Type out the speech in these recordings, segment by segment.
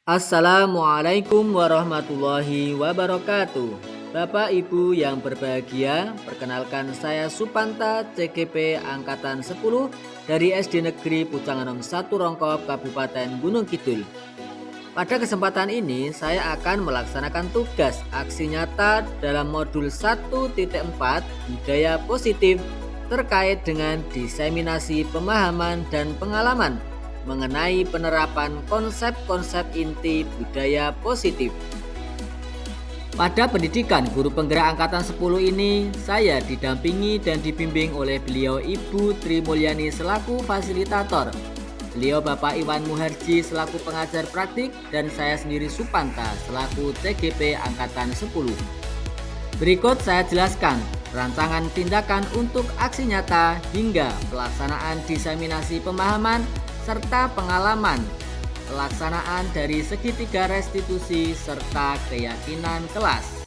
Assalamualaikum warahmatullahi wabarakatuh. Bapak Ibu yang berbahagia, perkenalkan saya Supanta CGP Angkatan 10 dari SD Negeri Pujanganom 1 Rongkop, Kabupaten Gunung Kidul. Pada kesempatan ini saya akan melaksanakan tugas aksi nyata dalam modul 1.4 Budaya Positif terkait dengan diseminasi pemahaman dan pengalaman mengenai penerapan konsep-konsep inti budaya positif. Pada pendidikan guru penggerak angkatan 10 ini, saya didampingi dan dibimbing oleh beliau Ibu Tri Mulyani selaku fasilitator, beliau Bapak Iwan Muharji selaku pengajar praktik, dan saya sendiri Supanta selaku CGP angkatan 10. Berikut saya jelaskan rancangan tindakan untuk aksi nyata hingga pelaksanaan diseminasi pemahaman serta pengalaman pelaksanaan dari segitiga restitusi serta keyakinan kelas.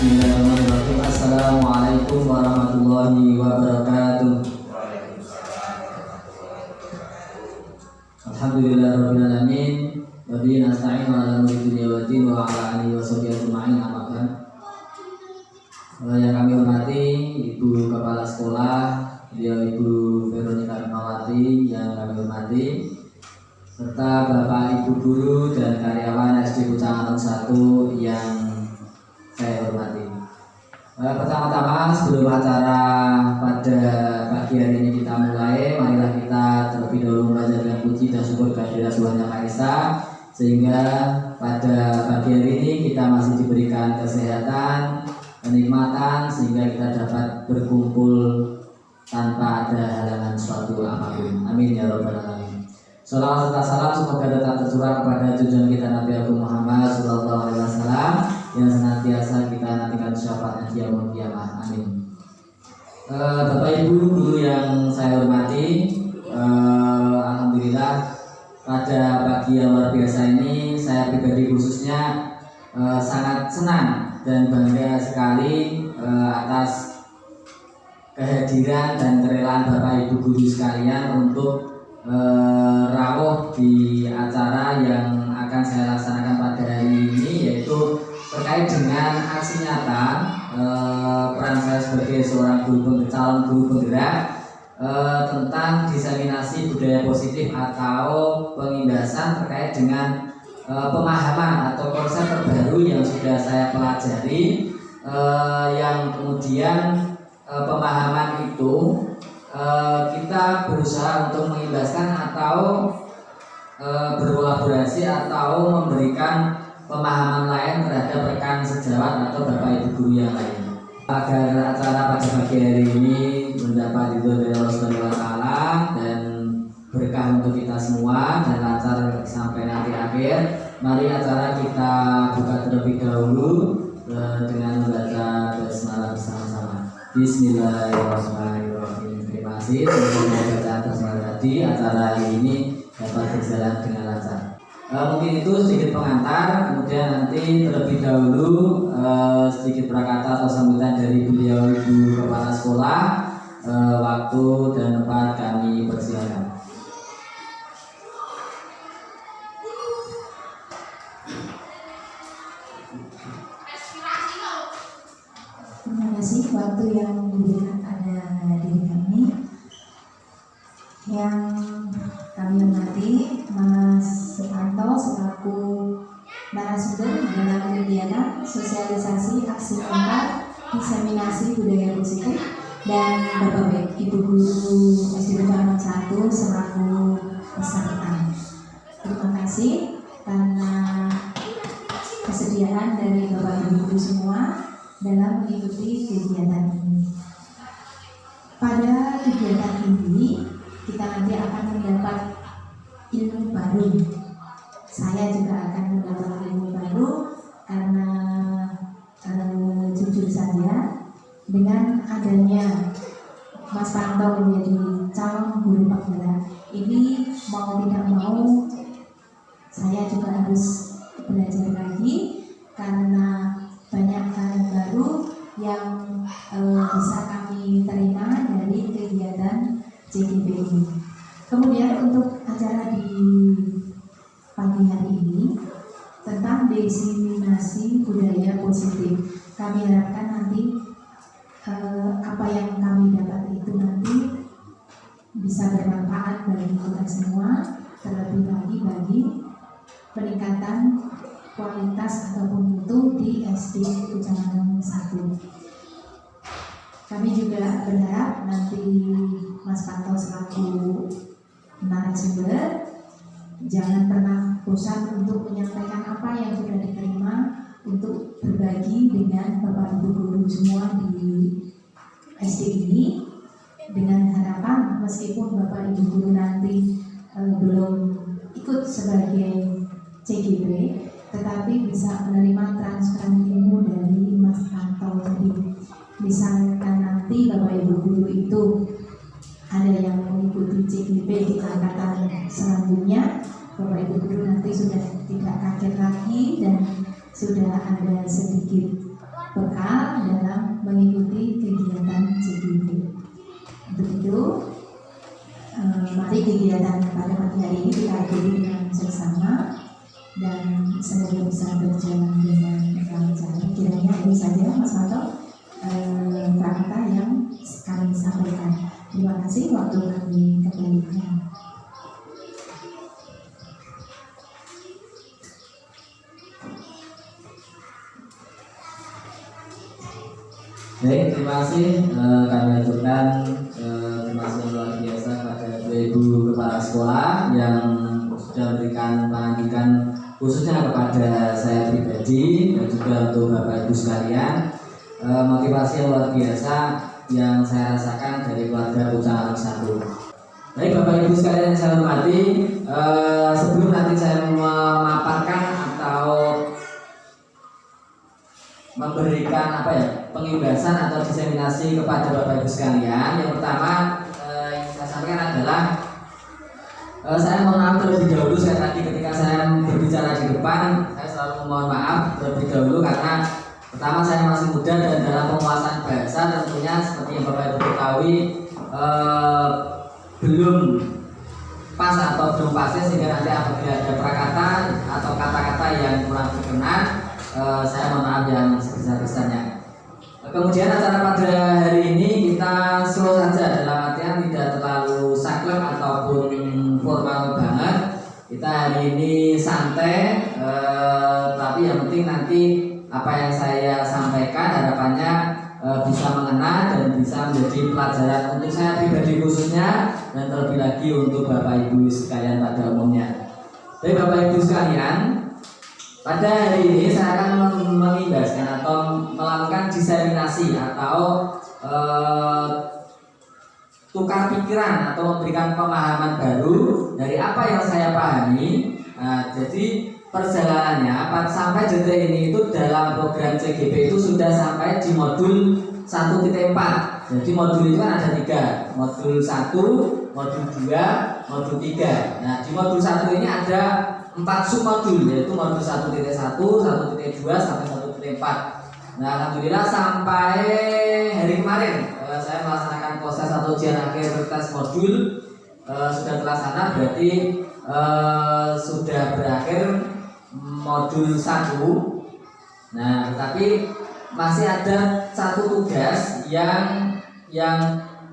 Bismillahirrahmanirrahim. Assalamualaikum warahmatullahi wabarakatuh. Alhamdulillahirrahmanirrahim. Wa bihi nasta'in ala umuri dunya wa din wa ala alihi wa sahbihi ajma'in. Amma ba'd. Yang kami hormati Ibu Kepala Sekolah, beliau Ibu Veronica Rimawati yang kami hormati, serta Bapak Ibu Guru dan karyawan SD Pujanganom 1 yang saya hormati. Pertama-tama sebelum acara pada pagi hari ini kita mulai, marilah kita terlebih dahulu membaca dengan puji dan syukur kehadirat Tuhan Yang Maha Esa, sehingga pada pagi hari ini kita masih diberikan kesehatan, kenikmatan, sehingga kita dapat berkumpul tanpa ada halangan suatu apapun. Amin ya rabbal alamin. Salawat serta salam semoga tetap tercurah kepada junjungan kita Nabi Agung Muhammad Sallallahu Alaihi Wasallam yang senantiasa kita nantikan syafaatnya di yaumul qiyamah. Amin. Bapak Ibu guru yang saya hormati, alhamdulillah pada pagi yang luar biasa ini saya pribadi khususnya sangat senang dan bangga sekali atas kehadiran dan kerelaan Bapak Ibu guru sekalian untuk rawuh di acara yang akan saya laksanakan pada hari ini, yaitu terkait dengan aksi nyata peran saya sebagai seorang calon guru penggerak tentang diseminasi budaya positif atau pengindasan terkait dengan pemahaman atau konsep terbaru yang sudah saya pelajari, yang kemudian pemahaman itu kita berusaha untuk mengimbaskan atau berkolaborasi atau memberikan pemahaman lain terhadap rekan sejawat atau Bapak Ibu guru yang lain, agar acara pada pagi hari ini mendapat ridho dari Allah Subhanahu wa Ta'ala dan berkah untuk kita semua dan lancar sampai nanti akhir. Mari acara kita buka terlebih dahulu dengan membaca basmalah bersama-sama. Bismillahirrahmanirrahim. Terima kasih untuk bacaan basmalah tadi. Acara ini dapat berjalan dengan lancar. Mungkin itu sedikit pengantar, kemudian nanti terlebih dahulu sedikit prakata atau sambutan dari beliau Ibu Kepala Sekolah. Waktu dan tempat kami persilakan. Terima kasih waktu yang diberikan pada diri kami. Yang kami hormati kasih Mas Suparto selaku narasumber dalam kegiatan sosialisasi aksi nyata diseminasi budaya positif, dan Bapak Ibu Guru SD Pucangan 1 selaku peserta. Terima kasih karena kesediaan dari Bapak Ibu Guru semua dalam mengikuti kegiatan ini. Pada kegiatan ini kita nanti akan mendapat ilmu baru. Saya juga akan mendapat ilmu baru karena jujur saja dengan adanya Mas Panto menjadi calon guru penggerak ini, mau tidak mau saya juga harus belajar lagi karena banyak hal baru yang bisa kami terima dari kegiatan CGP ini. Kemudian untuk acara di pagi hari ini tentang diseminasi budaya positif, kami harapkan nanti apa yang kami dapat itu nanti bisa bermanfaat bagi kita semua, terlebih lagi bagi peningkatan kualitas ataupun mutu di SD Pucangan 1. Kami juga berharap nanti Mas Panto selaku narasumber jangan pernah bosan untuk menyampaikan apa yang sudah diterima untuk berbagi dengan Bapak Ibu Guru semua di SD ini, dengan harapan meskipun Bapak Ibu Guru nanti belum ikut sebagai CGP, tetapi bisa menerima transfer ilmu dari Mas Panto. Jadi misalkan nanti Bapak Ibu Guru itu ada yang mengikuti CGP di angkatan selanjutnya, Bapak Ibu Guru nanti sudah tidak kaget lagi dan sudah ada sedikit bekal dalam mengikuti kegiatan CGP. Untuk itu, mari kegiatan pada pagi hari ini kita akhiri dengan seksama dan semoga bisa berjalan dengan lancar. Kiranya ini saja Mas Panto kata yang kami sampaikan. Terima kasih, waktu kami kembalikan. Baik, terima kasih. Kami aturkan terima kasih luar biasa kepada Ibu Kepala Sekolah yang sudah memberikan pendidikan khususnya kepada saya pribadi dan juga untuk Bapak Ibu sekalian. Motivasi yang luar biasa yang saya rasakan dari keluarga Pucangan 1. Baik Bapak Ibu sekalian yang saya hormati, sebelum nanti saya memaparkan atau memberikan pengibasan atau diseminasi kepada Bapak Ibu sekalian, yang pertama yang saya sampaikan adalah saya mohon maaf terlebih dahulu. Saya tadi ketika saya berbicara di depan, saya selalu mohon maaf terlebih dahulu karena pertama saya masih muda dan dalam penguasaan bahasa tentunya seperti yang Bapak Ibu ketahui belum pas atau belum pas, sehingga nanti apabila ada prakata atau kata-kata yang kurang berkenan, saya mohon maaf yang sebesar-besarnya. Kemudian acara pada hari ini kita slow saja, dalam artian tidak terlalu saklek ataupun formal banget. Kita hari ini santai, tapi yang penting nanti apa yang saya sampaikan harapannya bisa mengena dan bisa menjadi pelajaran untuk saya pribadi khususnya, dan terlebih lagi untuk Bapak Ibu sekalian pada umumnya. Baik Bapak Ibu sekalian, pada hari ini saya akan mengibaskan atau melakukan diseminasi atau tukar pikiran atau memberikan pemahaman baru dari apa yang saya pahami. Jadi perjalanannya sampai detik ini itu dalam program CGP itu sudah sampai di modul 1.4. Jadi modul itu kan ada 3, modul 1, modul 2, modul 3. Nah di modul 1 ini ada 4 submodul, yaitu modul 1.1, 1.2 sampai 1.4. Nah alhamdulillah sampai hari kemarin saya melaksanakan proses atau ujian akhir tes modul sudah terlaksana, berarti sudah berakhir modul 1. Nah tetapi masih ada satu tugas yang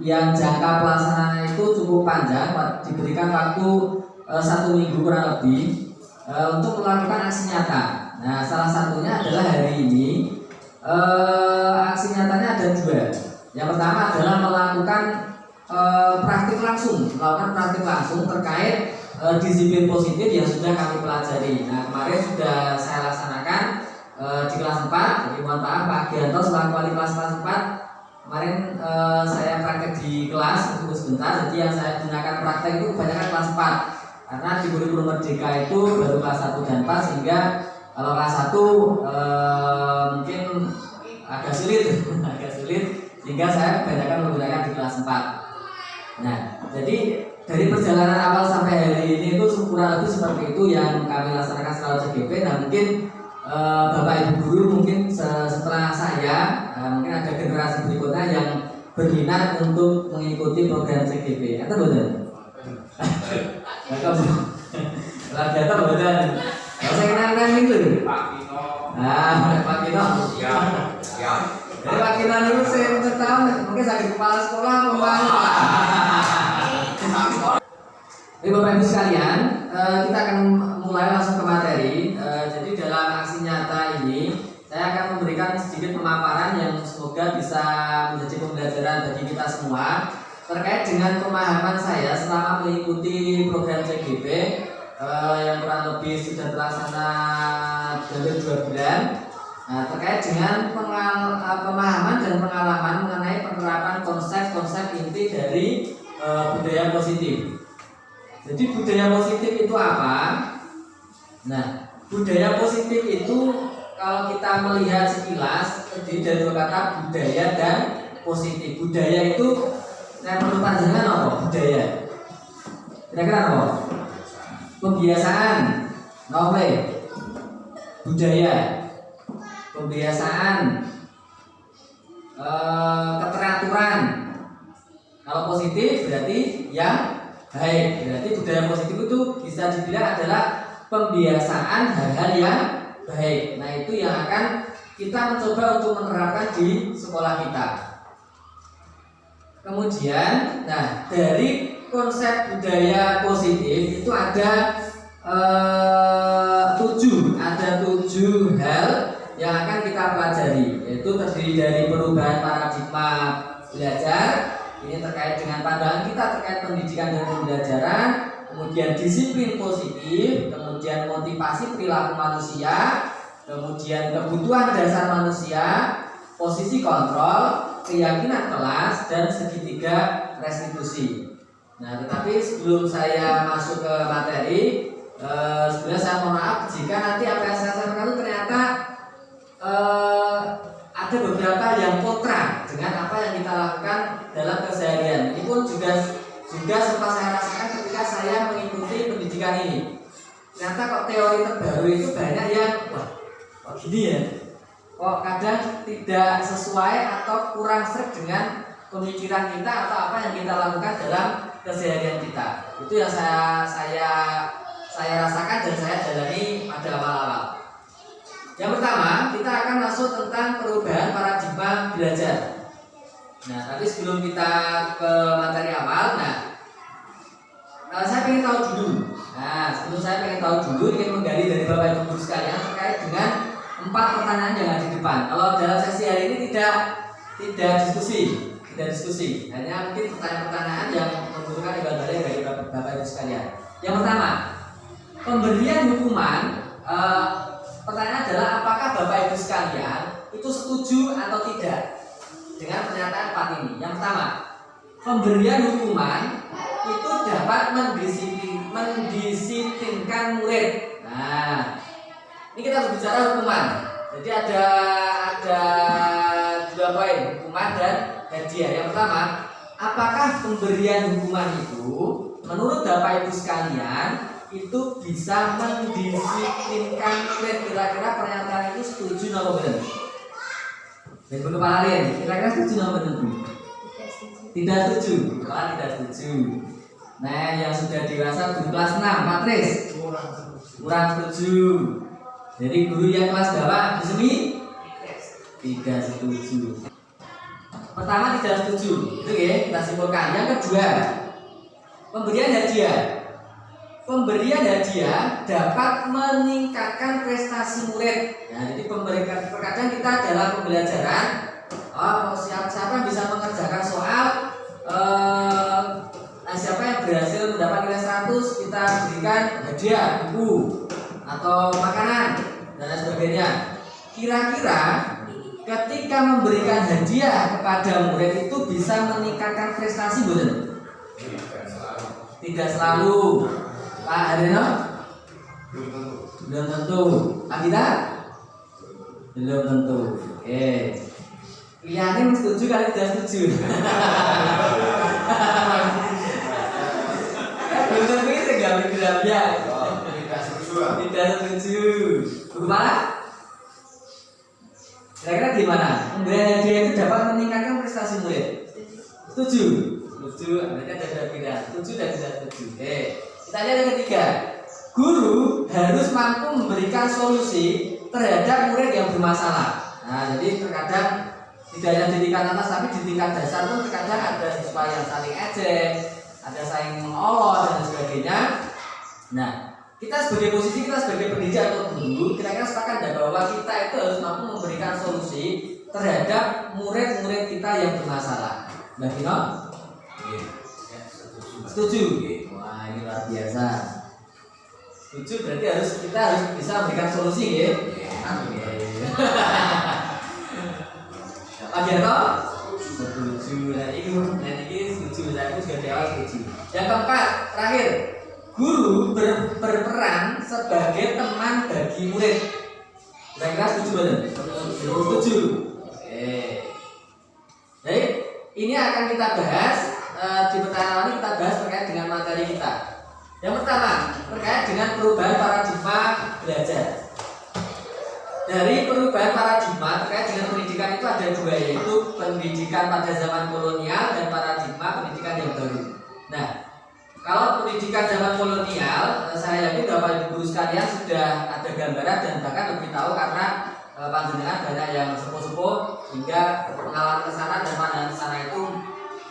jangka pelaksanaan itu cukup panjang, diberikan waktu 1 minggu kurang lebih untuk melakukan aksi nyata. Nah, salah satunya adalah hari ini. Aksi nyatanya ada 2. Yang pertama adalah melakukan praktik langsung terkait disiplin positif yang sudah kami pelajari. Nah, kemarin sudah saya laksanakan di kelas 4. Jadi mohon maaf Pak Gianto selaku wali kelas 4. Kemarin saya praktek di kelas untuk sebentar. Jadi yang saya gunakan praktek itu kebanyakan kelas 4. Karena di kurikulum Merdeka itu baru kelas 1 dan 4, sehingga kalau kelas 1 mungkin agak sulit sehingga saya kebanyakan menggunakan di kelas 4. Nah, jadi dari perjalanan awal sampai hari ini itu kurang lebih seperti itu yang kami laksanakan secara CGP. Nah, mungkin Bapak Ibu guru mungkin setelah saya mungkin ada generasi berikutnya yang berminat untuk mengikuti program CGP. Atau betul? Lagi atau betul? Saya kenal itu. Pak Kino. Ya. Jadi Pak Kino itu saya tahu mungkin sakit kepala sekolah Jadi Bapak Ibu sekalian, kita akan mulai langsung ke materi. Jadi dalam aksi nyata ini saya akan memberikan sedikit pemaparan yang semoga bisa menjadi pembelajaran bagi kita semua terkait dengan pemahaman saya selama mengikuti program CGP yang kurang lebih sudah terlaksana hampir 2 bulan. Nah, terkait dengan pemahaman dan pengalaman mengenai penerapan konsep-konsep inti dari budaya positif. Jadi budaya positif itu apa? Nah, budaya positif itu kalau kita melihat sekilas terdiri dari 2 kata, budaya dan positif. Budaya itu menurut panjangan apa? Budaya. Kira-kira apa? Pembiasaan, knowledge, budaya, pembiasaan, keteraturan. Kalau positif berarti yang baik. Berarti budaya positif itu bisa dibilang adalah pembiasaan hal-hal yang baik. Nah, itu yang akan kita mencoba untuk menerapkan di sekolah kita. Kemudian, nah, dari konsep budaya positif itu ada 7 hal yang akan kita pelajari, yaitu terdiri dari perubahan paradigma belajar. Ini terkait dengan pandangan kita terkait pendidikan dan pembelajaran, kemudian disiplin positif, kemudian motivasi perilaku manusia, kemudian kebutuhan dasar manusia, posisi kontrol, keyakinan kelas, dan segitiga restitusi. Nah, tetapi sebelum saya masuk ke materi, sebenarnya saya mohon maaf jika nanti apa yang saya sampaikan itu ternyata ada beberapa yang kontra dengan apa yang kita lakukan dalam keseharian. Ini pun juga sempat saya rasakan ketika saya mengikuti pendidikan ini. Ternyata kok teori terbaru itu banyak yang kok gini ya, kok kadang tidak sesuai atau kurang serg dengan pemikiran kita atau apa yang kita lakukan dalam keseharian kita. Itu yang saya rasakan dan saya jalani pada awal-awal. Yang pertama, kita akan masuk tentang perubahan paradigma belajar. Nah, tapi sebelum kita ke materi awal, saya ingin tahu dulu. Nah, sebelum saya ingin tahu dulu, ingin menggali dari Bapak Ibu guru sekalian terkait dengan 4 pertanyaan yang ada di depan. Kalau dalam sesi hari ini tidak diskusi, hanya mungkin pertanyaan-pertanyaan yang membutuhkan evaluasi dari Bapak Ibu sekalian. Yang pertama, pemberian hukuman. Pertanyaan adalah apakah Bapak Ibu sekalian itu setuju atau tidak dengan pernyataan 4 ini. Yang pertama, pemberian hukuman itu dapat mendisiplinkan murid. Nah, ini kita harus bicara hukuman. Jadi ada 2 poin, hukuman dan hadiah. Yang pertama, apakah pemberian hukuman itu menurut Bapak Ibu sekalian itu bisa mendisiplinkan murid? Kira-kira pernyataan itu setuju atau benar? Ibu kepala lain, kira-kira setuju atau benar? Tidak setuju. Tidak setuju. Nah, yang sudah dewasa guru kelas 6, Patris kurang setuju. Jadi guru yang kelas bawah Bismi tidak setuju. Pertama tidak setuju, itu ya kita simpulkan. Yang kedua, pemberian hadiah. pemberian hadiah dapat meningkatkan prestasi murid. Nah, jadi terkadang kita dalam pembelajaran, siapa yang bisa mengerjakan soal, siapa yang berhasil mendapat nilai 100, kita berikan hadiah buku atau makanan dan lain sebagainya. Kira-kira ketika memberikan hadiah kepada murid itu bisa meningkatkan prestasi, bukan? Tidak selalu. Pak Harino? Belum tentu. Pak Gita? Belum tentu. Oke. Pilihannya setuju kali tidak setuju. Belum tentu itu gak bergeraknya. Tidak setuju. Bagaimana? Kira-kira gimana? Pemberian hadiah itu dapat meningkatkan prestasi murid. Setuju? Setuju. Mereka ada pilihan. Setuju dan tidak setuju. Oke. Kita lihat yang ketiga. Guru harus mampu memberikan solusi terhadap murid yang bermasalah. Nah, jadi terkadang tidak hanya di tingkat atas tapi di tingkat dasar pun terkadang ada siswa yang saling ejek, ada saling mengolok dan sebagainya. Nah, kita sebagai posisi kita sebagai pendidik atau guru, kira-kira sepakat tidak bahwa kita itu harus mampu memberikan solusi terhadap murid-murid kita yang bermasalah. Mbak Vino? Setuju? Wah, ini luar biasa. Setuju berarti kita harus bisa memberikan solusi, ya? Pak Jarno? Setuju. Nah ini setuju. Saya juga di awal setuju. Yang keempat, terakhir, guru berperan sebagai teman bagi murid. Kira-kira setuju betul? Setuju. Oke. Baik, ini akan kita bahas di pertanyaan ini kita bahas terkait dengan materi kita. Yang pertama, terkait dengan perubahan paradigma belajar. Dari perubahan paradigma terkait dengan pendidikan itu ada dua, yaitu pendidikan pada zaman kolonial dan paradigma pendidikan yang baru. Nah, kalau pendidikan zaman kolonial, saya yakin Bapak Ibu guru sekalian sudah ada gambaran dan bahkan lebih tahu karena panjenengan banyak yang sepuh-sepuh hingga pengalaman ke sana dan pandangan ke sana itu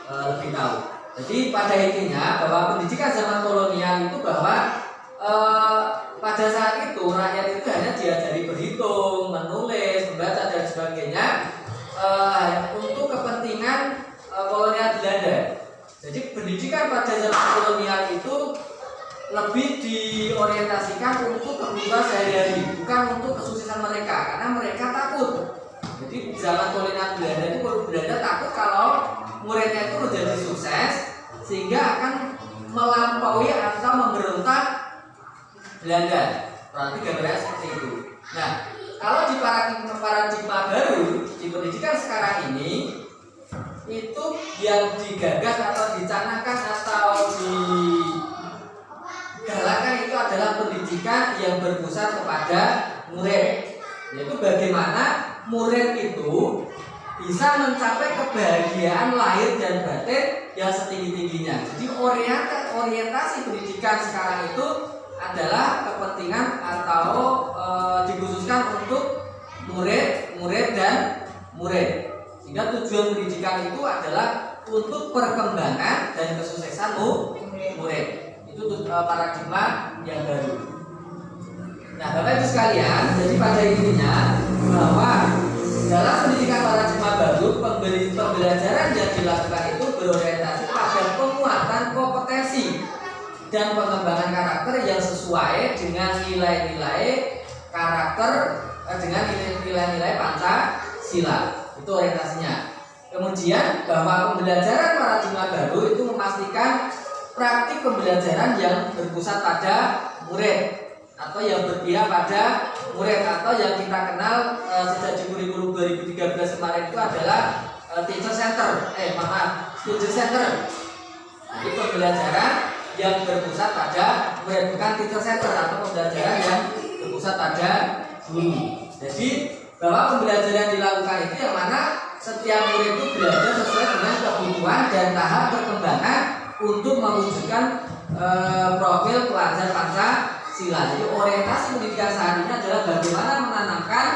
lebih tahu. Jadi pada intinya bahwa pendidikan zaman kolonial itu bahwa pada saat itu rakyat itu hanya diajari berhitung, menulis, membaca dan sebagainya untuk kepentingan kolonial Belanda. Jadi pendidikan pada zaman kolonial itu lebih diorientasikan untuk kebutuhan sehari-hari, bukan untuk kesuksesan mereka, karena mereka takut. Jadi zaman kolonial Belanda itu Belanda takut kalau muridnya itu menjadi sukses sehingga akan melampaui atau memberontak Belanda. Berarti gambarnya seperti itu. Nah, kalau di paradigma baru di pendidikan sekarang ini itu yang digagas atau dicanangkan atau digalakkan itu adalah pendidikan yang berpusat kepada murid, yaitu bagaimana murid itu bisa mencapai kebahagiaan lahir dan batin yang setinggi-tingginya. Jadi orientasi pendidikan sekarang itu adalah kepentingan atau dikhususkan untuk murid dan murid. Sehingga tujuan pendidikan itu adalah untuk perkembangan dan kesuksesan murid. Itu paradigma yang baru. Nah, Bapak Ibu sekalian, jadi pada intinya bahwa dalam pendidikan paradigma baru, pembelajaran yang dilakukan itu berorientasi pada penguatan kompetensi dan pengembangan karakter yang sesuai dengan nilai-nilai karakter dengan nilai-nilai Pancasila. Itu orientasinya. Kemudian bahwa pembelajaran paradigma baru itu memastikan praktik pembelajaran yang berpusat pada murid atau yang berpihak pada murid atau yang kita kenal sejak di kurikulum 2013 kemarin itu adalah teacher center, student center. Jadi pembelajaran yang berpusat pada murid, bukan teacher center atau pembelajaran yang berpusat pada guru. Jadi bahwa pembelajaran dilakukan itu yang mana setiap murid itu belajar sesuai dengan kebutuhan dan tahap perkembangan untuk mewujudkan profil pelajar Pancasila. Jadi orientasi pendidikan saat ini adalah bagaimana menanamkan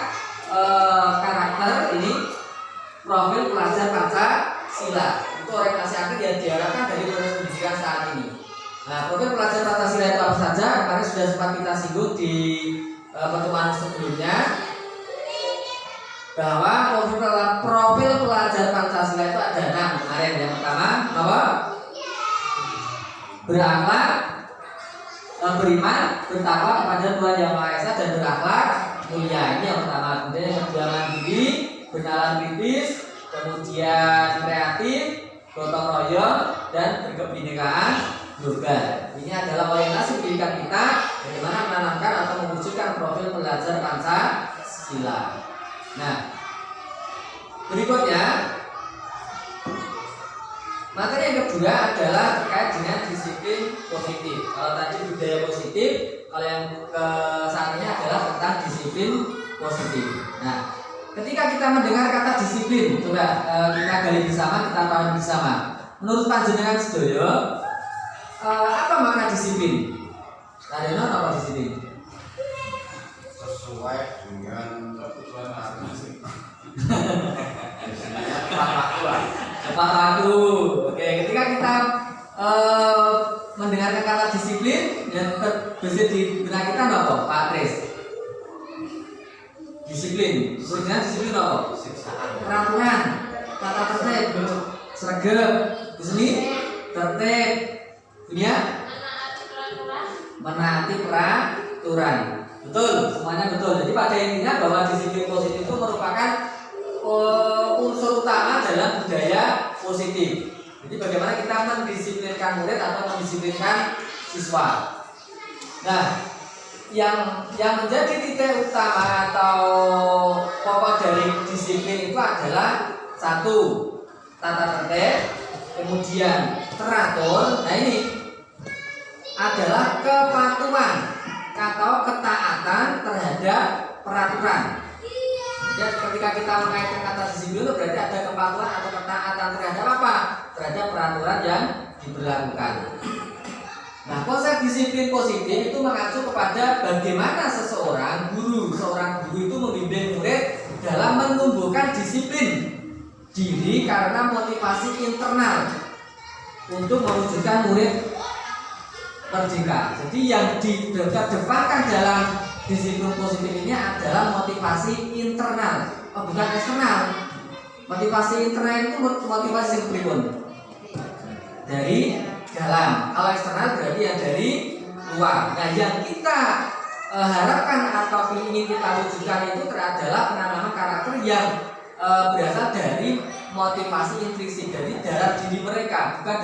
karakter ini profil pelajar Pancasila. Itu orientasi akhir yang diharapkan dari proses pendidikan saat ini. Nah, profil pelajar Pancasila itu apa saja? Kemarin sudah sempat kita singgung di pertemuan sebelumnya bahwa profil pelajar Pancasila itu ada 6 kemarin. Yang pertama apa? Berakhlak, beriman, bertakwa kepada Tuhan Yang Maha Esa dan berakhlak mulia. Ini yang pertama. Kemudian yang kedua mandiri, bernalar kritis, kemudian kreatif, gotong royong, dan berkebinekaan global. Ini adalah orientasi pendidikan kita bagaimana menanamkan atau mewujudkan profil pelajar Pancasila. Nah, berikutnya materi yang kedua adalah terkait dengan disiplin positif. Kalau tadi budaya positif, kalau yang ke saat ini adalah tentang disiplin positif. Nah, ketika kita mendengar kata disiplin, coba kita gali bersama, kita pahami bersama. Menurut panjenengan sedoyo, apa makna disiplin? Karena apa disiplin? Sesuai dengan kebutuhan masing-masing. Tepat waktu. Oke, ketika kita mendengarkan kata disiplin, yang terbesit di benak kita apa? Pak Tris. Disiplin. Sebenarnya disiplin apa? Peraturan, tata tertib, seragam, di sini tertib, dunia menaati peraturan. Betul, semuanya betul. Jadi pada intinya bahwa disiplin positif itu merupakan unsur utama dalam budaya positif. Jadi bagaimana kita mendisiplinkan murid atau mendisiplinkan siswa. Nah, yang menjadi titik utama atau pokok dari disiplin itu adalah satu, tata tertib, kemudian teratur. Nah, ini adalah kepatuhan atau ketaatan terhadap peraturan. Jadi ketika kita mengaitkan kata disiplin itu berarti ada kepatuhan atau ketaatan terhadap apa? Terhadap peraturan yang diberlakukan. Nah, konsep disiplin positif itu mengacu kepada bagaimana seorang guru itu membimbing murid dalam menumbuhkan disiplin diri karena motivasi internal untuk mewujudkan murid merdeka. Jadi yang dikedepankan dalam disiplin positif ini adalah motivasi internal, bukan eksternal. Motivasi internal itu motivasi yang pribun dari dalam. Kalau eksternal berarti yang dari luar. Nah, yang kita harapkan atau ingin kita wujudkan itu adalah penanaman karakter yang berasal dari motivasi intrinsik dari dalam diri mereka, bukan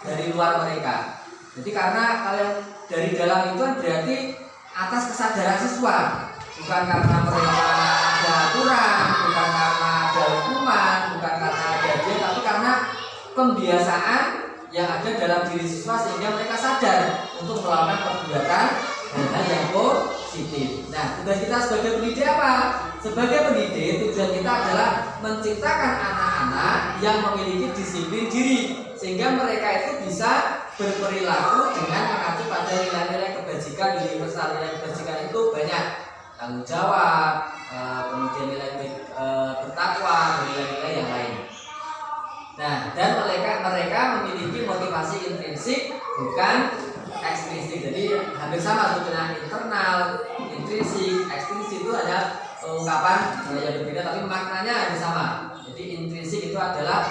dari luar mereka. Jadi karena kalau dari dalam itu berarti atas kesadaran siswa, bukan karena mereka ada aturan, bukan karena ada hukuman, bukan karena ada dia, tapi karena pembiasaan yang ada dalam diri siswa sehingga mereka sadar untuk melakukan perbuatan hal yang positif. Nah, tugas kita sebagai pendidik apa? Sebagai pendidik, tujuan kita adalah menciptakan anak-anak yang memiliki disiplin diri sehingga mereka itu bisa berperilaku dengan mengacu pada nilai-nilai kebajikan. Universal nilai kebajikan itu banyak, tanggung jawab, kemudian nilai bertakwa, dan nilai-nilai yang lain. Nah, dan mereka memiliki motivasi intrinsik bukan ekstrinsik. Jadi hampir sama sebetulnya, internal, intrinsik, ekstrinsik itu hanya ungkapan yang berbeda tapi maknanya hampir sama. Jadi intrinsik itu adalah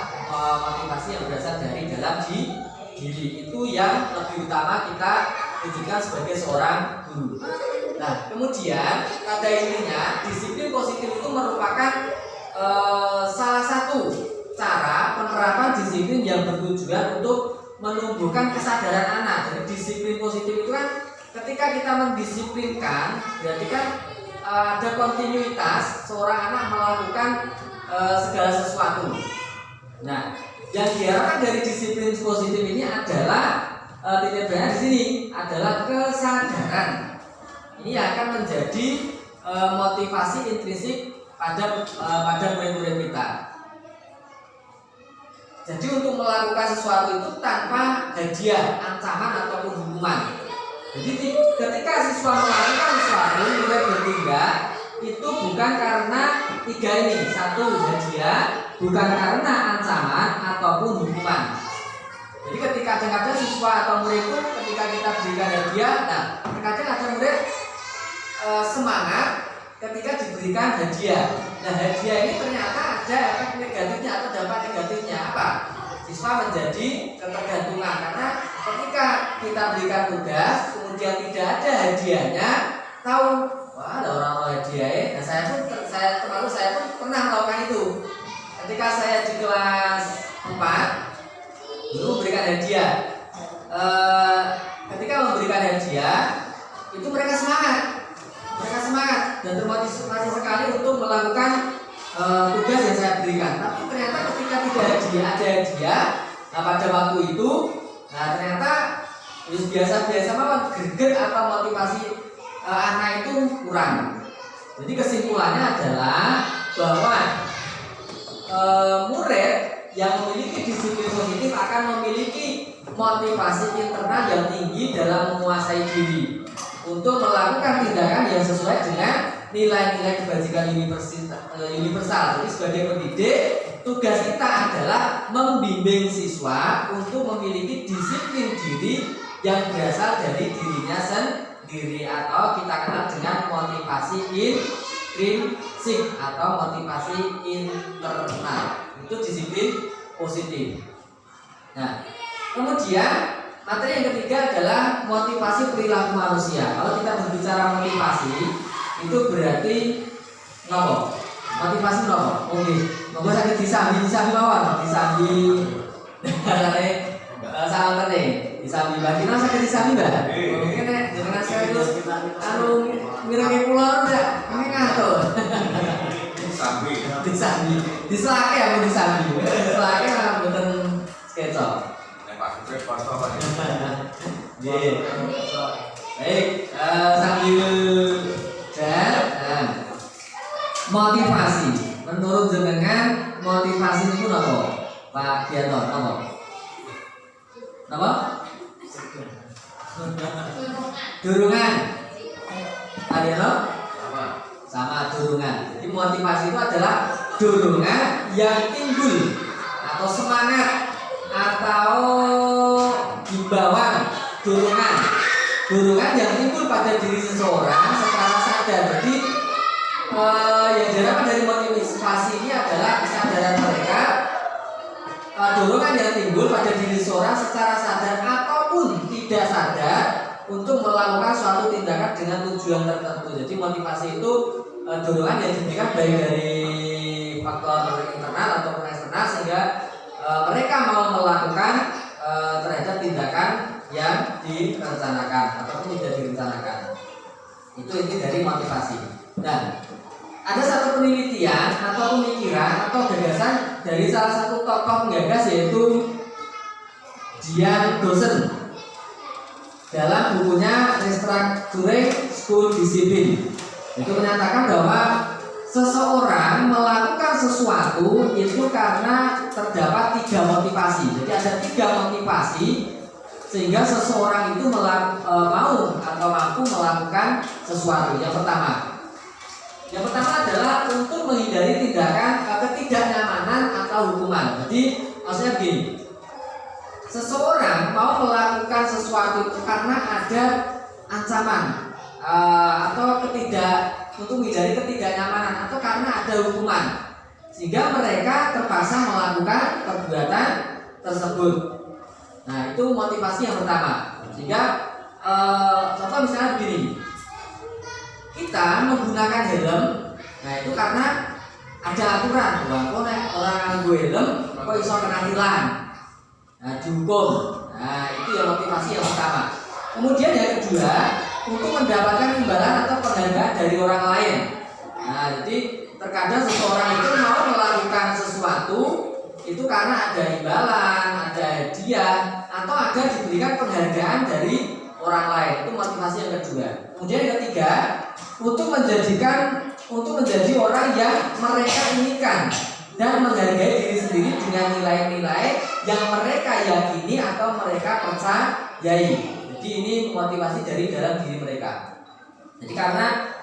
motivasi yang berasal dari dalam diri. Itu yang lebih utama kita wujudkan sebagai seorang guru. Nah, kemudian pada intinya disiplin positif itu merupakan salah satu cara penerapan disiplin yang bertujuan untuk menumbuhkan kesadaran anak. Jadi disiplin positif itu kan ketika kita mendisiplinkan berarti kan ada kontinuitas seorang anak melakukan segala sesuatu. Nah, yang diharapkan dari disiplin positif ini adalah titik beratnya di sini adalah kesadaran. Ini akan menjadi motivasi intrinsik pada murid-murid kita. Jadi untuk melakukan sesuatu itu tanpa hadiah, ancaman ataupun hukuman. Jadi ketika siswa melakukan sesuatu, murid bertindak itu bukan karena tiga ini, satu hadiah, bukan karena ancaman ataupun hukuman. Jadi ketika kadang-kadang siswa atau murid itu ketika kita berikan hadiah, nah terkadang ada murid semangat ketika diberikan hadiah. Nah hadiah ini ternyata ada efek negatifnya atau dampak negatifnya apa? Siswa menjadi ketergantungan karena ketika kita berikan tugas kemudian tidak ada hadiahnya, tahu wah ada orang hadiah. Nah saya pun pernah melakukan itu. Ketika saya di kelas 4 dulu memberikan hadiah. Ketika memberikan hadiah itu mereka semangat dan termotivasi sekali untuk melakukan tugas yang saya berikan. Tapi ternyata ketika tidak ada hadiah, nah pada waktu itu, nah ternyata biasa-biasa mawon greget atau motivasi anak itu kurang. Jadi kesimpulannya adalah bahwa murid yang memiliki disiplin positif akan memiliki motivasi internal yang tinggi dalam menguasai diri untuk melakukan tindakan yang sesuai dengan nilai-nilai kebajikan universal. Jadi sebagai pendidik, tugas kita adalah membimbing siswa untuk memiliki disiplin diri yang berasal dari dirinya sendiri atau kita kenal dengan motivasi intrinsik atau motivasi internal. Itu disiplin positif. Nah, kemudian materi yang ketiga adalah motivasi perilaku manusia. Kalau kita berbicara motivasi, itu berarti nopo? Motivasi nopo? Oke, nopo sakit disambi mawon, disambi. Salah tadi, disambi Mbak Dina sakit disambi Mbak. Mungkin nek jenengan serius anu mirenge kula ndak ini ngatur. Disambi. Diselake aku disambi. Diselake mboten sketsa. Baik, sambil dan motivasi. Menurut jenengan motivasi itu apa? Pak Gianto, apa? Apa? Dorongan. Adiano? Sama dorongan. Jadi motivasi itu adalah dorongan yang timbul atau semangat atau himbauan dorongan yang timbul pada diri seseorang secara sadar. Jadi yang diharapkan dari motivasi ini adalah kesadaran mereka, dorongan yang timbul pada diri seseorang secara sadar ataupun tidak sadar untuk melakukan suatu tindakan dengan tujuan tertentu. Jadi motivasi itu dorongan yang diberikan baik dari faktor internal ataupun eksternal sehingga mereka mau melakukan terhadap tindakan yang direncanakan ataupun tidak direncanakan. Itu inti dari motivasi. Dan ada satu penelitian atau pemikiran atau gagasan dari salah satu tokoh penggagas yaitu Dian Dawson dalam bukunya Restructuring School Discipline. Itu menyatakan bahwa seseorang melakukan sesuatu itu karena terdapat 3 motivasi. Jadi ada 3 motivasi sehingga seseorang itu mau atau mampu melakukan sesuatu. Yang pertama adalah untuk menghindari tindakan ketidaknyamanan atau hukuman. Jadi maksudnya begini, seseorang mau melakukan sesuatu itu karena ada ancaman atau untuk menghindari ketidaknyamanan atau karena ada hukuman sehingga mereka terpaksa melakukan perbuatan tersebut. Nah itu motivasi yang pertama. Sehingga contoh misalnya begini, kita menggunakan helm, nah itu karena ada aturan bahwa orang nganggo helm kok iso kena tilang, nah dihukum. Nah itu yang motivasi yang pertama. Kemudian yang kedua, untuk mendapatkan imbalan atau penghargaan dari orang lain. Nah, jadi terkadang seseorang itu mau melakukan sesuatu itu karena ada imbalan, ada hadiah, atau ada diberikan penghargaan dari orang lain. Itu motivasi yang kedua. Kemudian yang ketiga, untuk menjadi orang yang mereka inginkan dan menghargai diri sendiri dengan nilai-nilai yang mereka yakini atau mereka percayai. Jadi ini motivasi dari dalam diri mereka. Jadi karena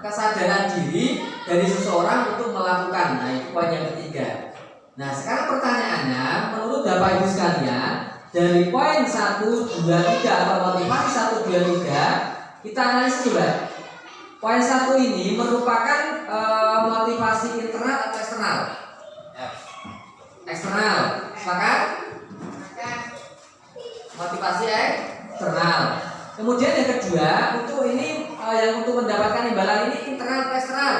kesadaran diri dari seseorang untuk melakukan. Nah itu poin yang ketiga. Nah sekarang pertanyaannya, menurut Bapak Ibu sekalian, dari poin 1, 2, 3 atau motivasi 1, 2, 3 kita analisis coba. Poin 1 ini merupakan motivasi internal atau eksternal? Eksternal. Sepakat? Motivasi eksternal. Kemudian yang kedua, untuk ini yang untuk mendapatkan imbalan ini internal atau eksternal?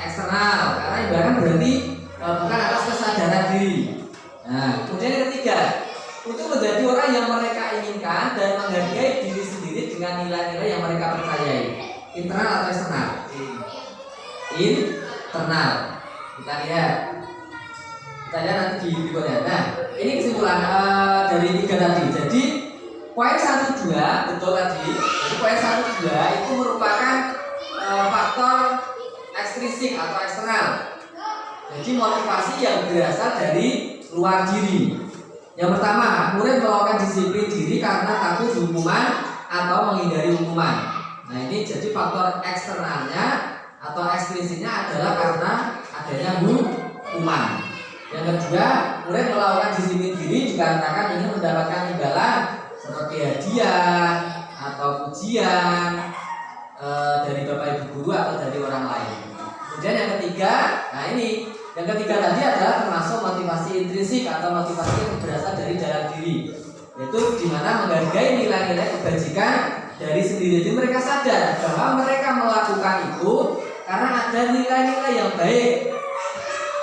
Eksternal. Karena imbalan berarti bukan atas kesadaran diri. Nah, kemudian yang ketiga, untuk menjadi orang yang mereka inginkan dan menghargai diri sendiri dengan nilai-nilai yang mereka percayai. Internal atau eksternal? Internal. Kita lihat nanti di berikutnya. Nah, ini kesimpulan dari 3 tadi. Jadi poin 1, 2 betul tadi. Jadi poin 1, 2 itu merupakan faktor ekstrinsik atau eksternal. Jadi motivasi yang berasal dari luar diri. Yang pertama, murid melakukan disiplin diri karena takut hukuman atau menghindari hukuman. Nah, ini jadi faktor eksternalnya atau ekstrinsiknya adalah karena adanya hukuman. Yang kedua, murid melakukan disiplin diri dikarenakan ingin mendapatkan imbalan seperti hadiah atau pujian dari Bapak Ibu guru atau dari orang lain. Kemudian yang ketiga, nah ini yang ketiga tadi adalah termasuk motivasi intrinsik atau motivasi yang berasal dari dalam diri, yaitu dimana menghargai nilai-nilai kebajikan dari sendiri. Jadi mereka sadar bahwa mereka melakukan itu karena ada nilai-nilai yang baik.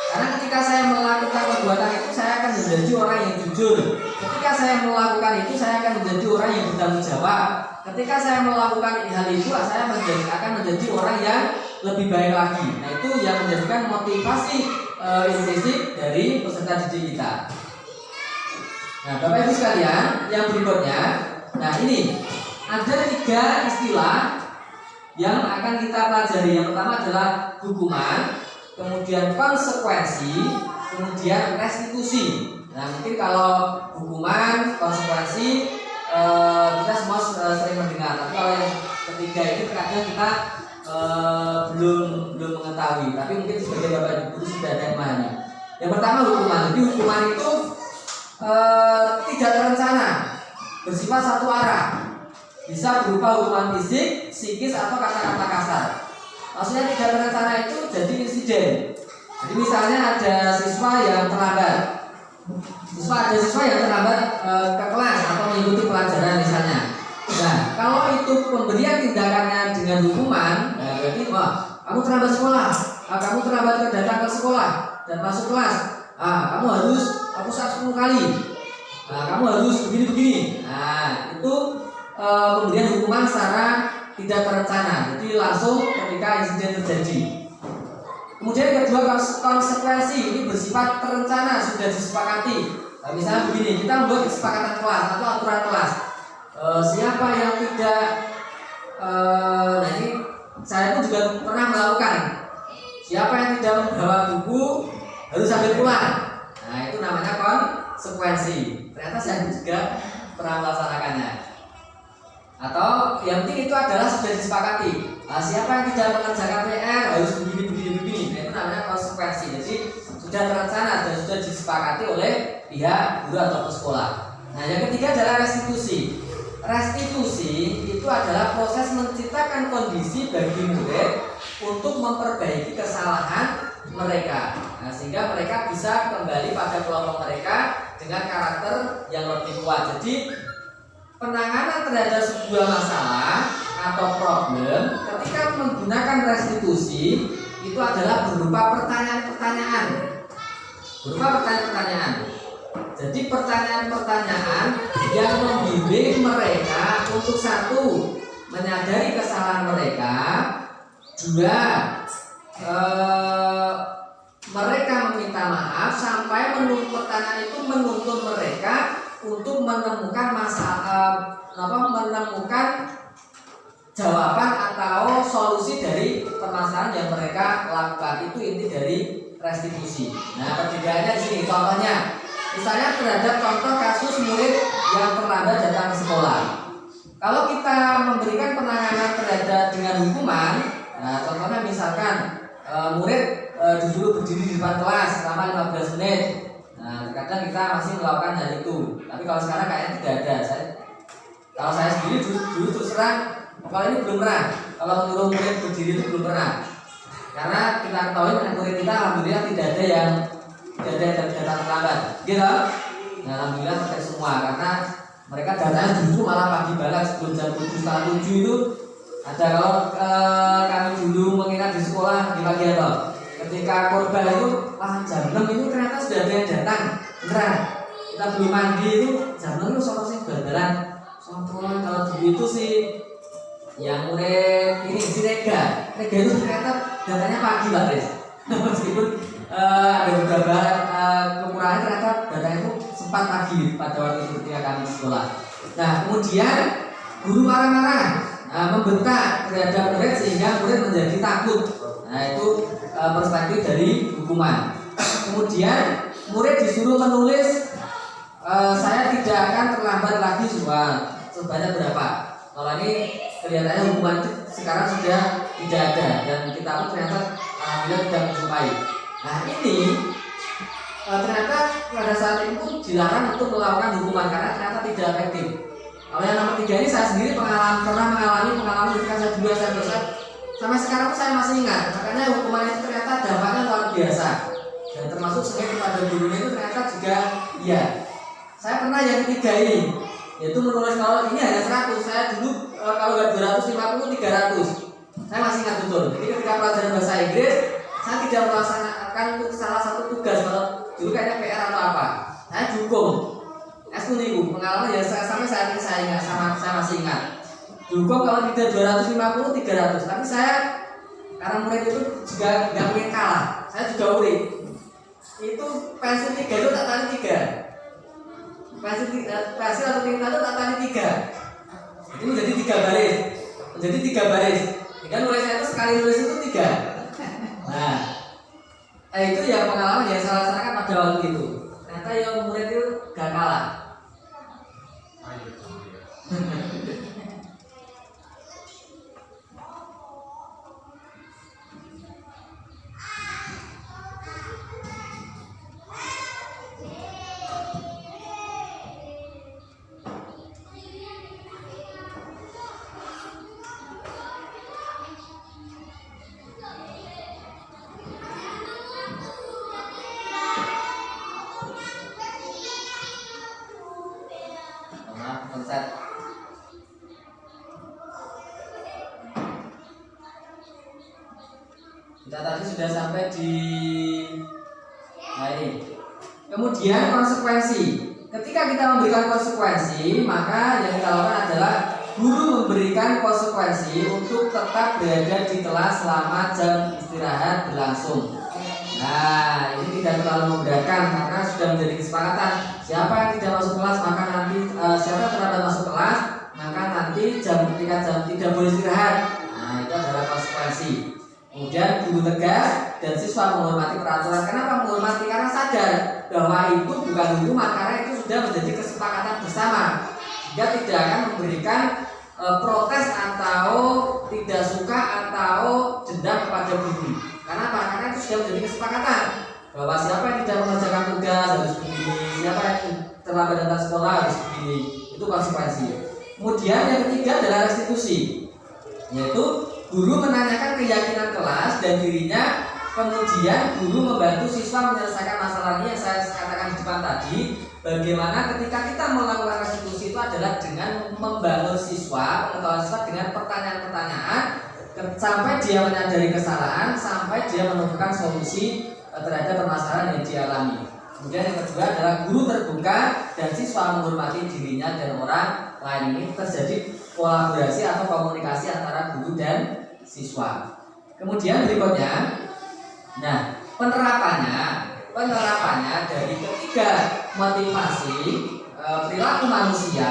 Karena ketika saya melakukan perbuatan itu, saya akan menjadi orang yang jujur. Ketika saya melakukan itu, saya akan menjadi orang yang bertanggung jawab. Ketika saya melakukan hal itu, saya akan menjadi orang yang lebih baik lagi. Nah, itu yang menjadikan motivasi intrinsik dari peserta didik kita. Nah, Bapak Ibu sekalian, yang berikutnya, nah ini ada 3 istilah yang akan kita pelajari. Yang pertama adalah hukuman, kemudian konsekuensi, kemudian restitusi. Nah, mungkin kalau hukuman, konsekuensi kita semua sering mendengar, tapi kalau yang ketiga ini terkadang kita belum mengetahui, tapi mungkin sebagai Bapak Ibu guru sudah ada yang memahami. Yang pertama hukuman. Jadi hukuman itu tidak terencana, bersifat satu arah, bisa berupa hukuman fisik, psikis atau kata-kata kasar. Maksudnya tidak terencana itu jadi insiden. Jadi misalnya ada siswa yang terlambat, ke kelas atau mengikuti pelajaran misalnya. Nah, kalau itu pemberian tindakannya dengan hukuman, nah berarti kamu terlambat sekolah, kamu terlambat datang ke sekolah dan masuk kelas, kamu harus hapus 10 kali, kamu harus begini-begini. Nah, itu pemberian hukuman secara tidak terencana, jadi langsung ketika insiden terjadi. Kemudian yang kedua, konsekuensi ini bersifat terencana, sudah disepakati. Nah, misalnya begini, kita membuat kesepakatan kelas atau aturan kelas. Siapa yang tidak, nah ini saya pun juga pernah melakukan. Siapa yang tidak membawa buku harus ambil pulang. Nah, itu namanya konsekuensi. Ternyata saya juga pernah melaksanakannya. Atau yang penting itu adalah sudah disepakati. Siapa yang tidak mengerjakan PR harus begini. Nah, itu namanya konsekuensi. Jadi sudah terencana dan sudah disepakati oleh pihak guru atau sekolah. Nah, yang ketiga adalah restitusi. Restitusi itu adalah proses menciptakan kondisi bagi murid untuk memperbaiki kesalahan mereka. Nah, sehingga mereka bisa kembali pada kelompok mereka dengan karakter yang lebih kuat. Jadi penanganan terhadap sebuah masalah atau problem ketika menggunakan restitusi itu adalah berupa pertanyaan-pertanyaan. Jadi pertanyaan-pertanyaan yang membimbing mereka untuk satu, menyadari kesalahan mereka, dua, mereka meminta maaf, sampai pertanyaan itu menuntun mereka untuk menemukan menemukan jawaban atau solusi dari permasalahan yang mereka lakukan. Itu inti dari restitusi. Nah, perbedaannya di sini. Contohnya, misalnya terhadap contoh kasus murid yang terlambat datang ke sekolah. Kalau kita memberikan penanganan terhadap dengan hukuman, nah contohnya misalkan murid disuruh berdiri di depan kelas selama 15 menit. Nah, kadang kita masih melakukan hal itu. Tapi kalau sekarang kayaknya tidak ada. Kalau saya sendiri dulu terus terang, kalau ini belum pernah. Kalau menyuruh murid berdiri itu belum pernah. Karena kita ketahui murid kita alhamdulillah tidak ada yang datang terlambat, gitu. Nah, alhamdulillah terkait semua karena mereka datangnya justru malah pagi banget sebelum jam 7:30 itu. Ada kalau kami dulu mengingat di sekolah di pagi atau ketika korban itu jam 6 itu ternyata sudah ada yang datang beneran. Kita belum mandi itu jam 6 itu soal sih beneran. Kalau dulu itu sih yang murid ini si Rega itu ternyata datanya pagi Mbak Riz. Meskipun ada beberapa kekurangan ternyata datanya itu sempat pagi pada waktu itu ketika kami di sekolah. Nah kemudian guru marah-marah membentak terhadap murid sehingga murid menjadi takut. Nah itu perspektif dari hukuman. Kemudian murid disuruh menulis saya tidak akan terlambat lagi sebanyak berapa. Kalau ini kelihatannya hukuman itu sekarang sudah tidak ada dan kita pun ternyata alhamdulillah tidak menjumpai. Nah ini ternyata pada saat itu dilarang untuk melakukan hukuman karena ternyata tidak efektif. Kalau yang nomor 3 ini saya sendiri pernah mengalami ketika saya dulu SMP. Sampai sekarang saya masih ingat. Makanya hukuman itu ternyata dampaknya luar biasa. Dan termasuk sengit kepada gurunya itu ternyata juga iya. Saya pernah yang ketiga ini, yaitu menulis kalau ini hanya 100. Saya dulu kalau nggak 250, 300. Saya masih ingat betul. Jadi ketika pelajaran bahasa Inggris, saya tidak melaksanakan salah satu tugas. Kalau dulu kayaknya PR atau apa, saya dukung. Eskuliku pengalaman ya sampai saat ini saya ingat, saya masih ingat. Dukung kalau tidak 250, 300. Tapi saya karena murid itu juga nggak ingin kalah. Saya juga urik. Itu pensil 3 itu tak tali 3. Pensil atau tinta itu tak tali 3. Itu menjadi 3 baris. Menjadi 3 baris. Dan nulis saya itu sekali nulis itu 3. Nah, itu yang pengalaman yang saya rasakan pada waktu itu. Ternyata yang murid itu gak kalah. Kita tadi sudah sampai di ini. Kemudian konsekuensi. Ketika kita memberikan konsekuensi, maka yang kita lakukan adalah guru memberikan konsekuensi untuk tetap berada di kelas selama jam istirahat berlangsung. Nah, ini tidak terlalu memberatkan karena sudah menjadi kesepakatan. Siapa yang tidak masuk kelas maka nanti siapa yang terlambat masuk kelas maka nanti ketika jam tidak boleh istirahat. Nah, itu adalah konsekuensi. Kemudian guru tegas dan siswa menghormati peraturan. Kenapa menghormati? Karena sadar bahwa itu bukan hukuman, karena itu sudah menjadi kesepakatan bersama. Sehingga tidak akan memberikan protes atau tidak suka atau dendam kepada guru. Karena apa? Karena itu sudah menjadi kesepakatan bahwa siapa yang tidak mengerjakan tugas harus begini, siapa yang terlambat datang sekolah harus begini. Itu konsekuensi. Kemudian yang ketiga adalah restitusi, yaitu guru menanyakan keyakinan kelas dan dirinya, kemudian guru membantu siswa menyelesaikan masalahnya yang saya katakan di depan tadi. Bagaimana ketika kita melakukan restitusi itu adalah dengan membangun siswa, pengetahuan siswa dengan pertanyaan-pertanyaan sampai dia menyadari kesalahan, sampai dia menemukan solusi terhadap permasalahan yang dialami. Kemudian yang kedua adalah guru terbuka dan siswa menghormati dirinya dan orang lain. Ini terjadi kolaborasi atau komunikasi antara guru dan siswa. Kemudian berikutnya, nah penerapannya dari ketiga motivasi perilaku manusia,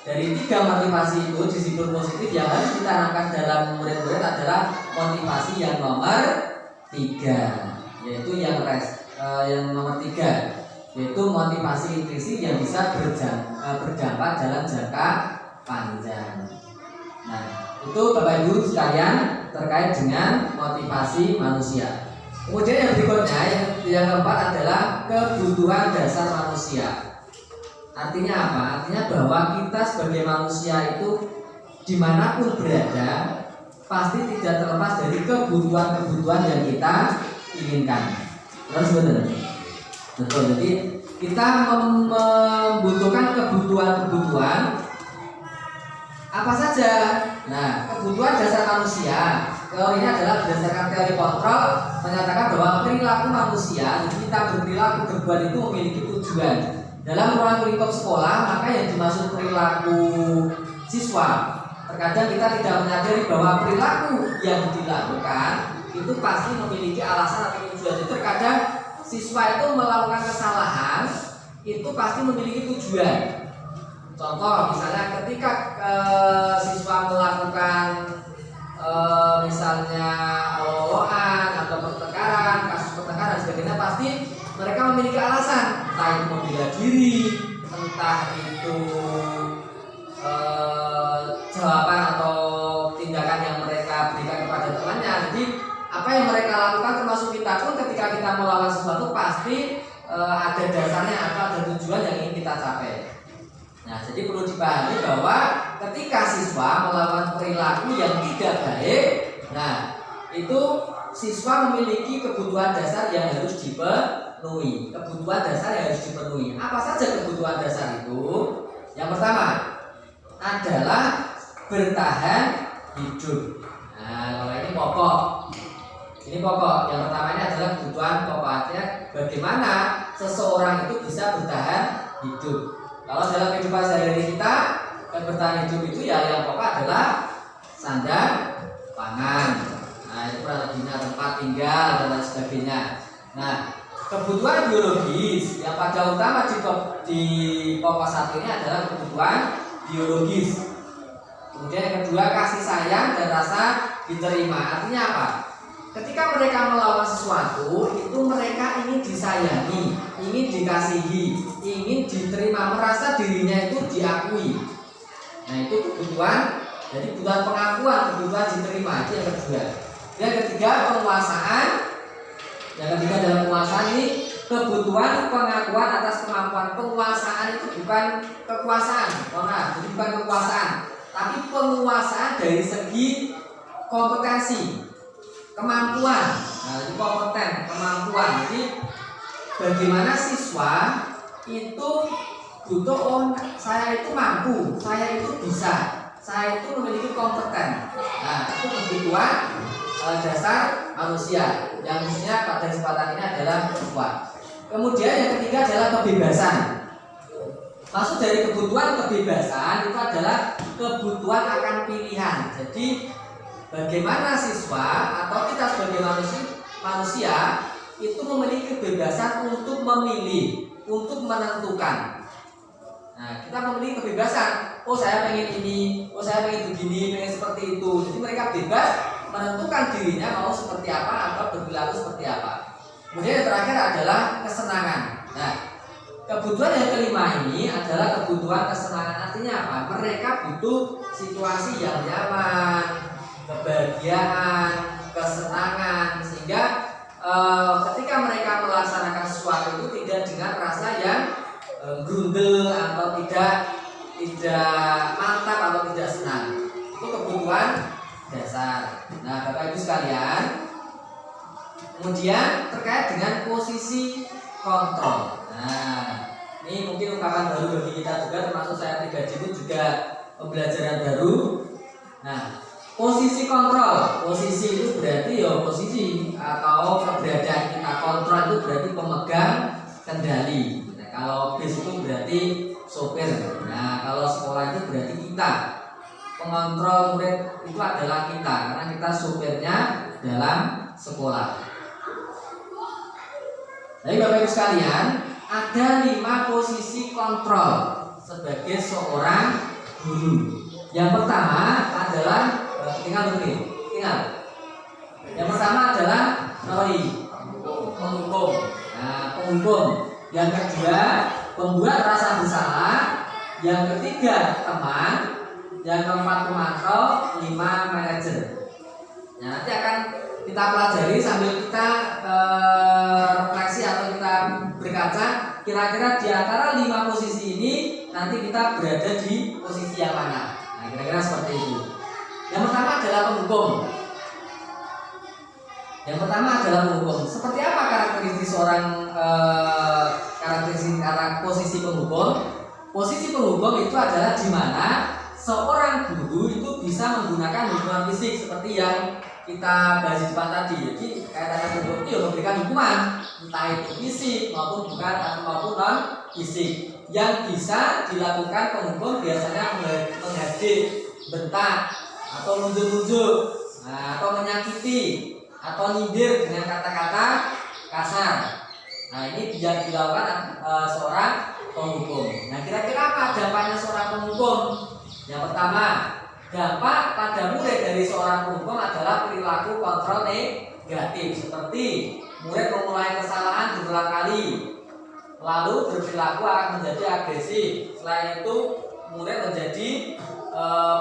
dari 3 motivasi itu disiplin positif yang harus ditanamkan dalam murid-murid adalah motivasi yang nomor 3, yaitu yang nomor 3, yaitu motivasi intrisi yang bisa berdampak dalam jangka panjang. Nah, itu Bapak Ibu sekalian terkait dengan motivasi manusia. Kemudian yang berikutnya yang keempat adalah kebutuhan dasar manusia. Artinya apa? Artinya bahwa kita sebagai manusia itu dimanapun berada pasti tidak terlepas dari kebutuhan-kebutuhan yang kita inginkan. Terus betul. Jadi kita membutuhkan kebutuhan-kebutuhan apa saja. Nah, kebutuhan dasar manusia, kalau ini adalah berdasarkan teori kontrol, menyatakan bahwa perilaku manusia, jadi kita berperilaku berbuat itu memiliki tujuan. Dalam ruang lingkup sekolah, maka yang dimaksud perilaku siswa. Terkadang kita tidak menyadari bahwa perilaku yang dilakukan itu pasti memiliki alasan atau tujuan. Jadi terkadang siswa itu melakukan kesalahan itu pasti memiliki tujuan. Contoh misalnya ketika siswa melakukan misalnya loloan atau pertengkaran, kasus pertengkaran dan sebagainya, pasti mereka memiliki alasan, entah itu membela diri, entah itu jawaban atau tindakan yang mereka berikan kepada temannya. Jadi apa yang mereka lakukan termasuk kita pun ketika kita melawan sesuatu pasti ada dasarnya atau ada tujuan yang ingin kita capai. Nah, jadi perlu dipahami bahwa ketika siswa melakukan perilaku yang tidak baik, nah itu siswa memiliki kebutuhan dasar yang harus dipenuhi. Kebutuhan dasar yang harus dipenuhi. Apa saja kebutuhan dasar itu? Yang pertama adalah bertahan hidup. Nah, kalau ini pokok. Ini pokok. Yang pertama ini adalah kebutuhan pokok. Artinya bagaimana seseorang itu bisa bertahan hidup. Kalau dalam kehidupan sehari-hari kita, bertahan hidup itu ya yang pokok adalah sandang, pangan. Nah, itu kurang lebihnya tempat tinggal dan lain sebagainya. Nah, kebutuhan biologis yang pada utama di pokok satu ini adalah kebutuhan biologis. Kemudian yang kedua kasih sayang dan rasa diterima. Artinya apa? Ketika mereka melakukan sesuatu itu mereka ingin disayangi, ingin dikasihi, ingin diterima, merasa dirinya itu diakui. Nah, itu kebutuhan, jadi kebutuhan pengakuan, kebutuhan diterima, itu yang kedua. Yang ketiga penguasaan. Yang ketiga dalam penguasaan ini kebutuhan pengakuan atas kemampuan. Penguasaan itu bukan kekuasaan, jadi bukan kekuasaan, tapi penguasaan dari segi kompetensi, kemampuan. Nah, itu kompeten, kemampuan. Jadi bagaimana siswa itu butuh, saya itu mampu, saya itu bisa, saya itu memiliki kompeten. Nah, itu kebutuhan dasar manusia yang khususnya pada kesempatan ini adalah siswa. Kemudian yang ketiga adalah kebebasan. Maksud dari kebutuhan kebebasan itu adalah kebutuhan akan pilihan. Jadi bagaimana siswa atau kita sebagai manusia itu memiliki kebebasan untuk memilih, untuk menentukan. Nah, kita memiliki kebebasan. Oh, saya pengen ini, oh saya pengen begini, pengen seperti itu. Jadi mereka bebas menentukan dirinya mau seperti apa atau berperilaku seperti apa. Kemudian yang terakhir adalah kesenangan. Nah, kebutuhan yang kelima ini adalah kebutuhan kesenangan. Artinya apa? Mereka butuh situasi yang nyaman, kebahagiaan, kesenangan, sehingga ketika mereka melaksanakan sesuatu itu tidak dengan rasa yang grundel atau tidak mantap atau tidak senang. Itu kebutuhan dasar. Nah, Bapak Ibu sekalian, kemudian terkait dengan posisi kontrol. Nah, ini mungkin ungkapan baru bagi kita juga, termasuk saya pribadi pun juga pembelajaran baru. Nah, posisi kontrol, posisi itu berarti ya posisi atau keberadaan kita. Kontrol itu berarti pemegang kendali. Nah, kalau bis itu berarti sopir. Nah, kalau sekolah itu berarti kita. Pengontrol murid itu adalah kita, karena kita sopirnya dalam sekolah. Jadi Bapak Ibu sekalian, ada 5 posisi kontrol sebagai seorang guru. Yang pertama adalah tinggal. Yang pertama adalah penghukum. Nah, penghukum. Yang kedua, pembuat rasa bersalah. Yang ketiga, teman. Yang keempat, pemantau. 5, manajer. Nah, nanti akan kita pelajari sambil kita refleksi atau kita berkaca kira-kira di antara 5 posisi ini nanti kita berada di posisi yang mana. Nah, kira-kira seperti itu. Yang pertama adalah penghukum. Seperti apa karakteristik seorang posisi penghukum? Posisi penghukum itu adalah di mana seorang guru itu bisa menggunakan hukuman fisik seperti yang kita bahas di depan tadi. Jadi kaitannya penghukum itu memberikan hukuman, entah itu fisik maupun bukan maupun non fisik. Yang bisa dilakukan penghukum biasanya menghadik, bentak, atau nunjuk-nunjuk, atau menyakiti, atau nyindir dengan kata-kata kasar. Nah, ini yang dilakukan seorang penghukum. Nah, kira-kira apa dampaknya seorang penghukum? Yang pertama, dampak pada murid dari seorang penghukum adalah perilaku kontrol negatif, seperti murid memulai kesalahan berulang kali, lalu berperilaku akan menjadi agresif. Selain itu, murid menjadi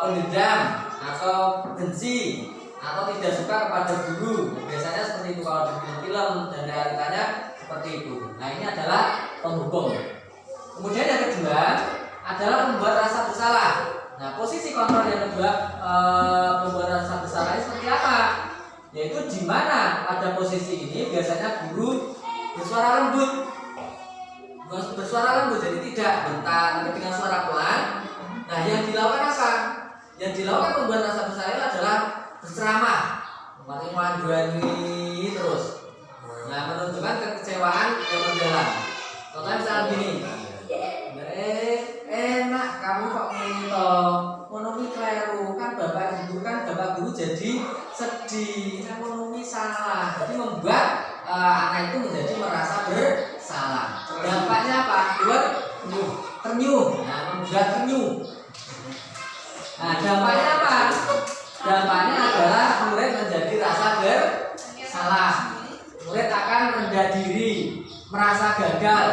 pendendam atau benci atau tidak suka kepada guru. Biasanya seperti itu kalau di film dan realitanya seperti itu. Nah, ini adalah penghukum. Kemudian yang kedua adalah membuat rasa bersalah. Nah, posisi kontrol yang kedua membuat rasa bersalah ini seperti apa? Yaitu di mana pada posisi ini biasanya guru bersuara lembut, jadi tidak bentar, tapi dengan suara pelan. Nah, yang dilakukan apa? Yang dilakukan membuat rasa bersalah itu adalah berceramah, menghadiri terus. Nah, menunjukkan kekecewaan yang mendalam. Contohnya misalnya gini, enak kamu kok ngene to, ngono kuwi kleru kan bapak guru jadi sedih, ngono kuwi salah. Jadi membuat anak itu menjadi merasa bersalah. Dampaknya apa? Ternyuh. Nah, membuat ternyuh. Nah, dampaknya apa? Dampaknya adalah murid menjadi rasa bersalah. Murid akan rendah diri, merasa gagal.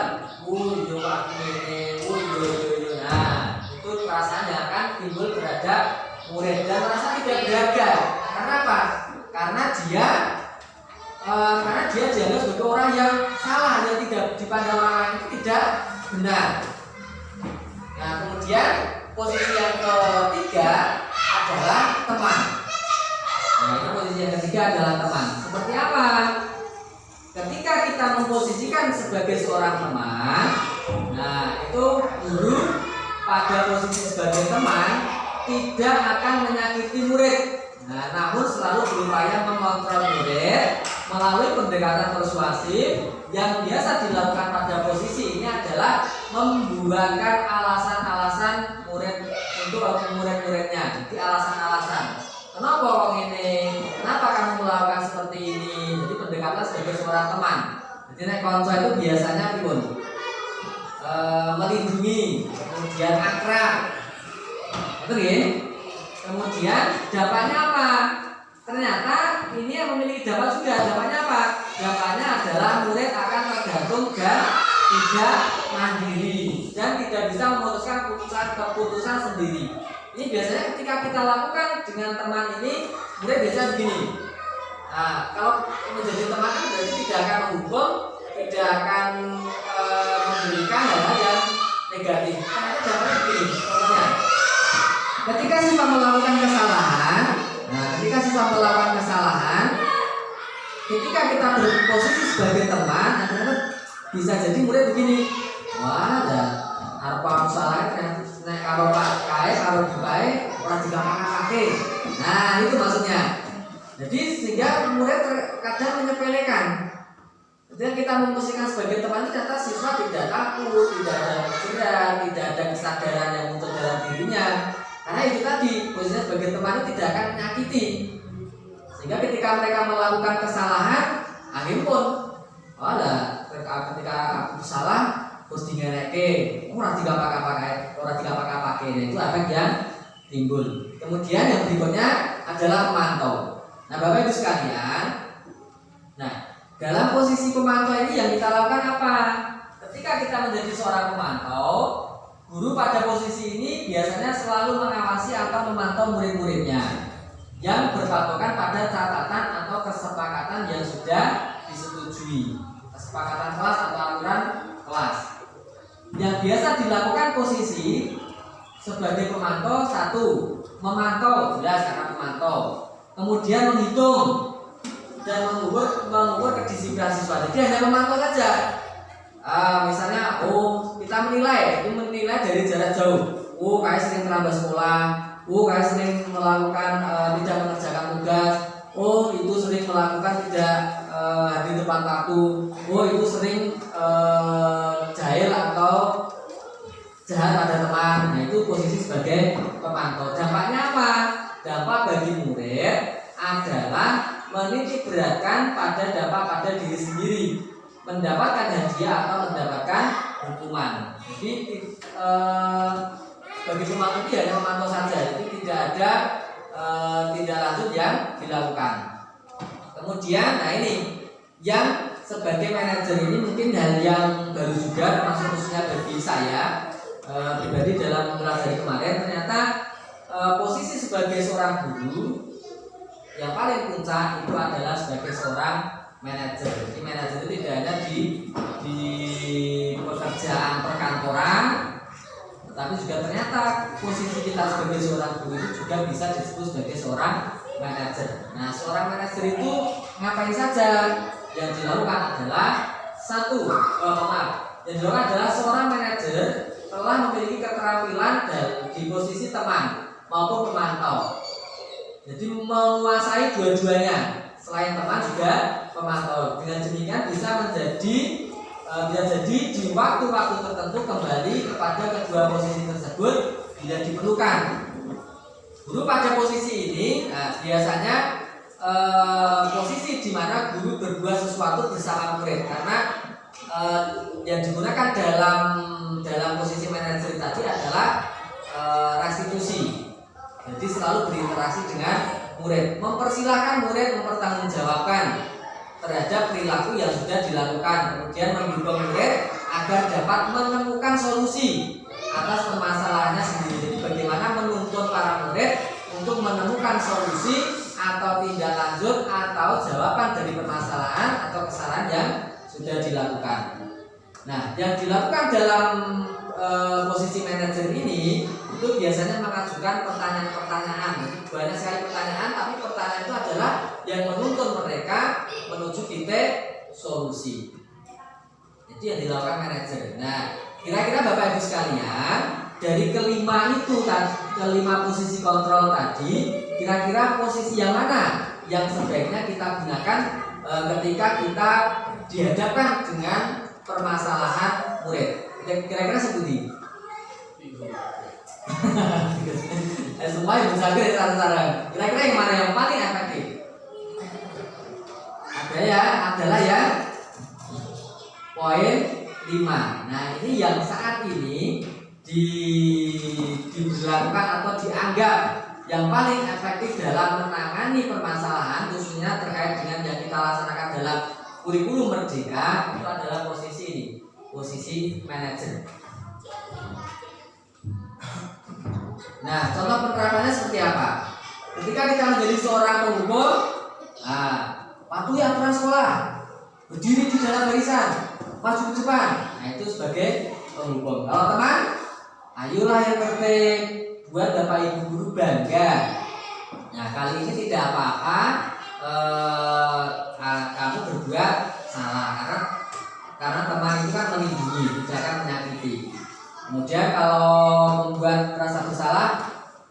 Nah, itu perasaan yang akan timbul terhadap murid dan merasa tidak berharga. Karena apa? Karena dia dianggap sebagai orang yang salah, yang tidak dipandang orang lain itu tidak benar. Nah, kemudian posisi yang ketiga adalah teman. Nah, itu posisi yang ketiga adalah teman. Seperti apa? Ketika kita memposisikan sebagai seorang teman, nah itu guru pada posisi sebagai teman tidak akan menyakiti murid. Nah, namun selalu berupaya mengontrol murid melalui pendekatan persuasif. Yang biasa dilakukan pada posisi ini adalah membuangkan alasan-alasan murid untuk murid-muridnya. Jadi alasan-alasan. Kenapa kok ini? Kenapa kamu melakukan seperti ini? Jadi pendekatan sebagai seorang teman. Jadi nek konco itu biasanya pripun? Melindungi, kemudian akrab. Betul nggih? Kemudian dampaknya apa? Ternyata ini yang memiliki dampak juga. Dampaknya apa? Dampaknya adalah murid akan tergantung dan tidak mandiri dan tidak bisa memutuskan keputusan sendiri. Ini biasanya ketika kita lakukan dengan teman ini, murid biasanya begini. Nah, kalau menjadi teman kan berarti tidak akan menghukum, tidak akan memberikan hal-hal yang negatif. Karena dampaknya begini. Contohnya, ketika siswa melakukan kesalahan, ketika kita berposisi sebagai teman, bisa jadi murid begini. Wah, ada arpa salah ternyata nek karo Pak kae karo bukae ora digampang-gampangke. Nah, itu maksudnya. Jadi sehingga murid kadang menyepelekan. Ketika kita memposisikan sebagai teman, ternyata siswa tidak takut, tidak ada pikiran, tidak ada kesadaran yang muncul dalam dirinya. Karena itu tadi, posisinya sebagai teman itu tidak akan menyakiti. Sehingga ketika mereka melakukan kesalahan, akhirnya pun, ketika aku salah, terus dingereke, orang tiga pakai, itu efek yang timbul. Kemudian yang berikutnya adalah pemantau. Nah, Bapak Ibu sekalian, dalam posisi pemantau ini yang kita lakukan apa? Ketika kita menjadi seorang pemantau, guru pada posisi ini biasanya selalu mengawasi atau memantau murid-muridnya yang berpatokan pada catatan atau kesepakatan disetujui, kesepakatan kelas atau aturan kelas. Yang biasa dilakukan posisi sebagai pemantau, satu, memantau, jelas karena pemantau, kemudian menghitung dan mengukur kedisiplinan siswa. Jadi hanya memantau saja. Misalnya, kita menilai dari jarak jauh. Kayak sering terlambat sekolah. Kayak sering melakukan tidak mengerjakan tugas. Itu sering melakukan tidak hadir tepat waktu. Itu sering jahil atau jahat pada teman. Nah, itu posisi sebagai pemantau. Dampaknya apa? Dampak bagi murid adalah menitik beratkan dampak pada diri sendiri, mendapatkan hadiah atau mendapatkan hukuman. Jadi bagi pemantau itu hanya memantau saja, jadi tidak ada tindak lanjut yang dilakukan. Kemudian, nah ini yang sebagai manajer ini mungkin hal yang baru juga, termasuk khususnya bagi saya pribadi dalam mempelajari kemarin. Ternyata posisi sebagai seorang guru yang paling puncak itu adalah sebagai seorang manajer. Jadi manajer itu tidak hanya di pekerjaan perkantoran, tetapi juga ternyata posisi kita sebagai seorang guru itu juga bisa disebut sebagai seorang manajer. Nah, seorang manajer itu ngapain saja? Yang dilakukan adalah yang dilakukan adalah seorang manajer telah memiliki keterampilan di posisi teman maupun pemantau. Jadi menguasai dua-duanya, selain teman juga pemantau. Dengan demikian bisa jadi di waktu-waktu tertentu kembali kepada kedua posisi tersebut bila diperlukan. Guru pada posisi ini biasanya posisi di mana guru berbuat sesuatu bersama murid, karena yang digunakan dalam posisi manajer tadi adalah restitusi. Jadi selalu berinteraksi dengan murid, mempersilahkan murid mempertanggungjawabkan terhadap perilaku yang sudah dilakukan, kemudian mendukung murid agar dapat menemukan solusi atas permasalahannya sendiri. Jadi bagaimana menuntun para murid untuk menemukan solusi atau tindak lanjut atau jawaban dari permasalahan atau kesalahan yang sudah dilakukan. Nah, yang dilakukan dalam posisi manajer ini itu biasanya mengajukan pertanyaan-pertanyaan. Jadi banyak sekali pertanyaan, tapi pertanyaan itu adalah yang menuntun mereka menuju titik solusi. Itu yang dilakukan manajer. Nah, kira-kira Bapak Ibu sekalian, dari kelima posisi kontrol tadi, kira-kira posisi yang mana yang sebaiknya kita gunakan ketika kita dihadapkan dengan permasalahan murid? Kira-kira seperti semua yang bisa sekarang. Kira-kira yang mana yang paling efektif? Adalah ya poin 5. Nah, ini yang saat ini diberlakukan atau dianggap yang paling efektif dalam menangani permasalahan, khususnya terkait dengan yang kita laksanakan dalam kurikulum Merdeka, itu adalah posisi ini, posisi manajer. Nah, contoh penerapannya seperti apa? Ketika kita menjadi seorang penghukum, patuhi aturan sekolah, berdiri di dalam barisan, maju ke depan. Nah, itu sebagai penghukum. Kalau teman, ayolah yang tertib, buat Bapak Ibu guru bangga. Nah, kali ini tidak apa-apa kamu berbuat salah, karena teman itu kan melindungi, tidak akan menyakiti. Kemudian kalau membuat rasa bersalah,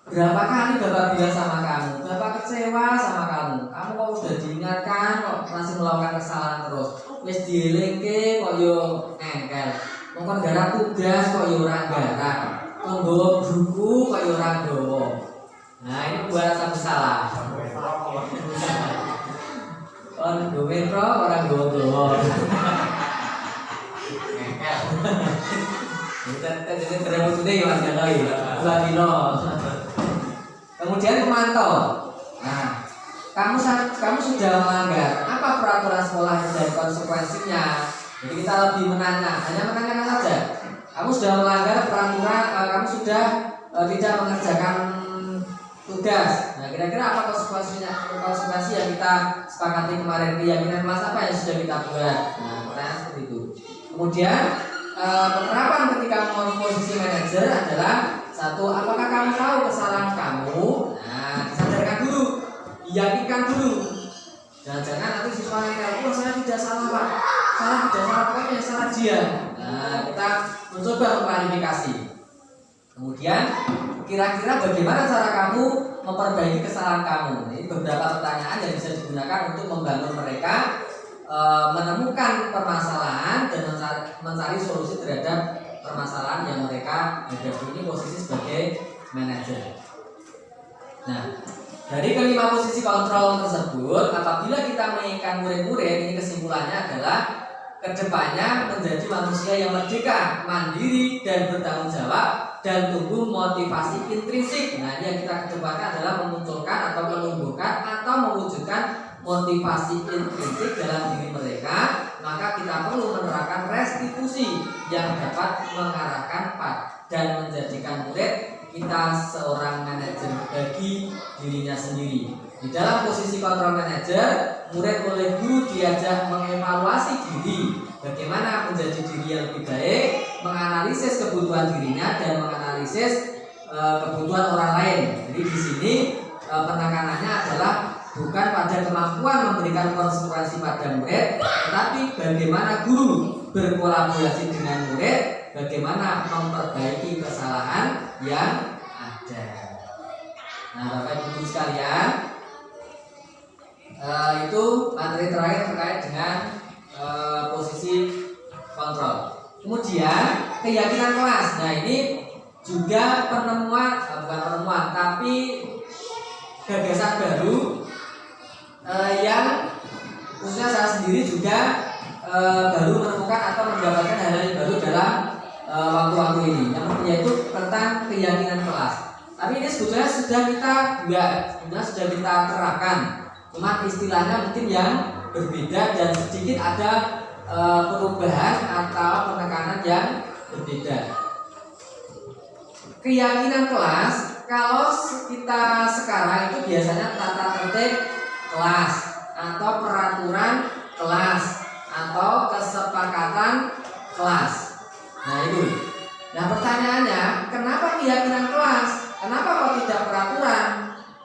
berapa kali Bapak bilang sama kamu, Bapak kecewa sama kamu kok sudah diingatkan kok masih melakukan kesalahan terus. Wis dielingke kok yo engkel. Mongkon garap tugas kok yo ora garap. Nggawa buku kok yo ora nggawa. Nah, ini buat rasa bersalah. Kon go metro ora nggawa. Engkel. Jadi terus ini Mas Janoi, kemudian pemantau. Nah, kamu sudah melanggar apa peraturan sekolah dan konsekuensinya. Jadi kita lebih hanya menanyakan saja. Kamu sudah melanggar peraturan, kamu sudah tidak mengerjakan tugas. Nah, kira-kira apa konsekuensi yang kita sepakati kemarin, keyakinan kelas apa yang sudah kita buat? Nah, pertanyaan seperti itu. Kemudian penerapan ketika posisi manajer adalah satu, apakah kamu tahu kesalahan kamu? Nah, disadarkan dulu, diyakinkan dulu. Jangan-jangan nanti siswa yang tahu, saya tidak salah Pak, saya tidak salah, pokoknya salah dia. Nah, kita mencoba mengklarifikasi. Kemudian kira-kira bagaimana cara kamu memperbaiki kesalahan kamu? Ini beberapa pertanyaan yang bisa digunakan untuk membangun mereka menemukan permasalahan dan mencari solusi terhadap permasalahan yang mereka hadapi. Ini posisi sebagai manajer. Nah, dari kelima posisi kontrol tersebut, apabila kita menginginkan murid-murid, ini kesimpulannya adalah kedepannya menjadi manusia yang merdeka, mandiri, dan bertanggung jawab, dan tumbuh motivasi intrinsik. Nah, yang kita kedepankan adalah memunculkan atau menumbuhkan atau mewujudkan motivasi intrinsik dalam diri mereka. Maka kita perlu menerapkan restitusi yang dapat mengarahkan dan menjadikan murid kita seorang manajer bagi dirinya sendiri. Di dalam posisi kontrol manajer, murid oleh guru diajak mengevaluasi diri, bagaimana menjadi diri yang lebih baik, menganalisis kebutuhan dirinya dan menganalisis kebutuhan orang lain. Jadi di sini penekanannya adalah bukan pada kemampuan memberikan konsekuensi pada murid, tetapi bagaimana guru berkolaborasi dengan murid, bagaimana memperbaiki kesalahan yang ada. Nah, Bapak Ibu sekalian, itu materi terakhir terkait dengan posisi kontrol. Kemudian keyakinan kelas. Nah, ini juga bukan penemuan, tapi gagasan baru yang khususnya saya sendiri juga baru menemukan atau mendapatkan hal-hal yang baru dalam waktu-waktu ini, yaitu tentang keyakinan kelas. Tapi ini sebetulnya sudah kita buat, sudah kita terapkan, cuma istilahnya mungkin yang berbeda dan sedikit ada perubahan atau penekanan yang berbeda. Keyakinan kelas, kalau kita sekarang itu biasanya tata tertib kelas atau peraturan kelas atau kesepakatan kelas. Nah itu. Nah pertanyaannya, kenapa keyakinan kelas? Kenapa kok tidak peraturan?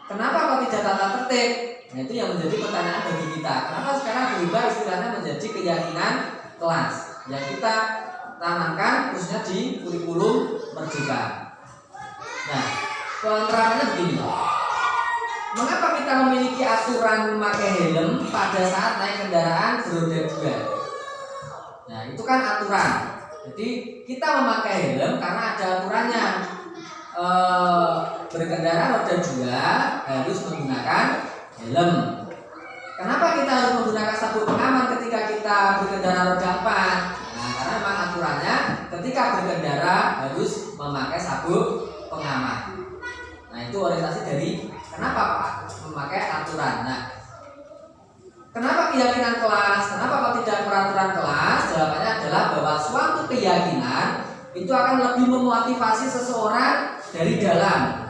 Kenapa kok tidak tata tertib? Nah itu yang menjadi pertanyaan bagi kita. Kenapa sekarang berubah istilahnya menjadi keyakinan kelas yang kita tanamkan khususnya di kurikulum Merdeka. Nah penerapannya begini. Mengapa kita memiliki aturan memakai helm pada saat naik kendaraan beroda 2? Nah itu kan aturan. Jadi kita memakai helm karena ada aturannya. Berkendara roda 2 harus menggunakan helm. Kenapa kita harus menggunakan sabuk pengaman ketika kita berkendara roda 4? Nah, karena memang aturannya ketika berkendara harus memakai sabuk pengaman. Nah, itu orientasi dari kenapa Pak memakai aturan. Nah, kenapa keyakinan kelas? Kenapa kok tidak peraturan kelas? Jawabannya adalah bahwa suatu keyakinan itu akan lebih memotivasi seseorang dari dalam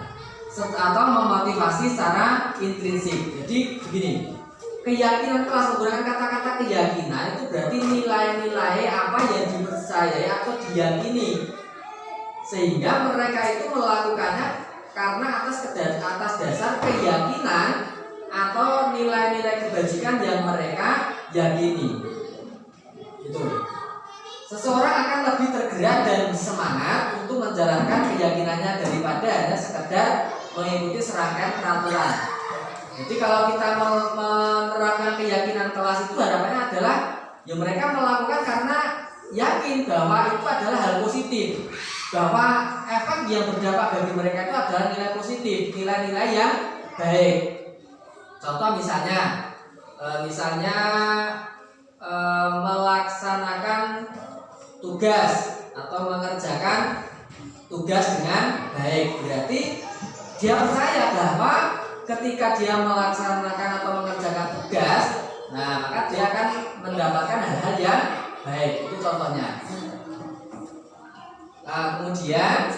atau memotivasi secara intrinsik. Jadi begini, keyakinan kelas, menggunakan kata-kata keyakinan itu berarti nilai-nilai apa yang dipercayai atau diyakini, sehingga mereka itu melakukannya karena atas dasar keyakinan atau nilai-nilai kebajikan yang mereka yakini. Itu. Seseorang akan lebih tergerak dan semangat untuk menjalankan keyakinannya daripada hanya sekedar mengikuti serangkaian peraturan. Jadi kalau kita menerapkan keyakinan kelas itu harapannya adalah ya mereka melakukan karena yakin bahwa itu adalah hal positif, bahwa efek yang berdampak bagi mereka itu adalah nilai positif, nilai-nilai yang baik. Contoh misalnya melaksanakan tugas atau mengerjakan tugas dengan baik, berarti dia percaya bahwa ketika dia melaksanakan atau mengerjakan tugas, nah maka dia akan mendapatkan hal-hal yang baik. Itu contohnya. Kemudian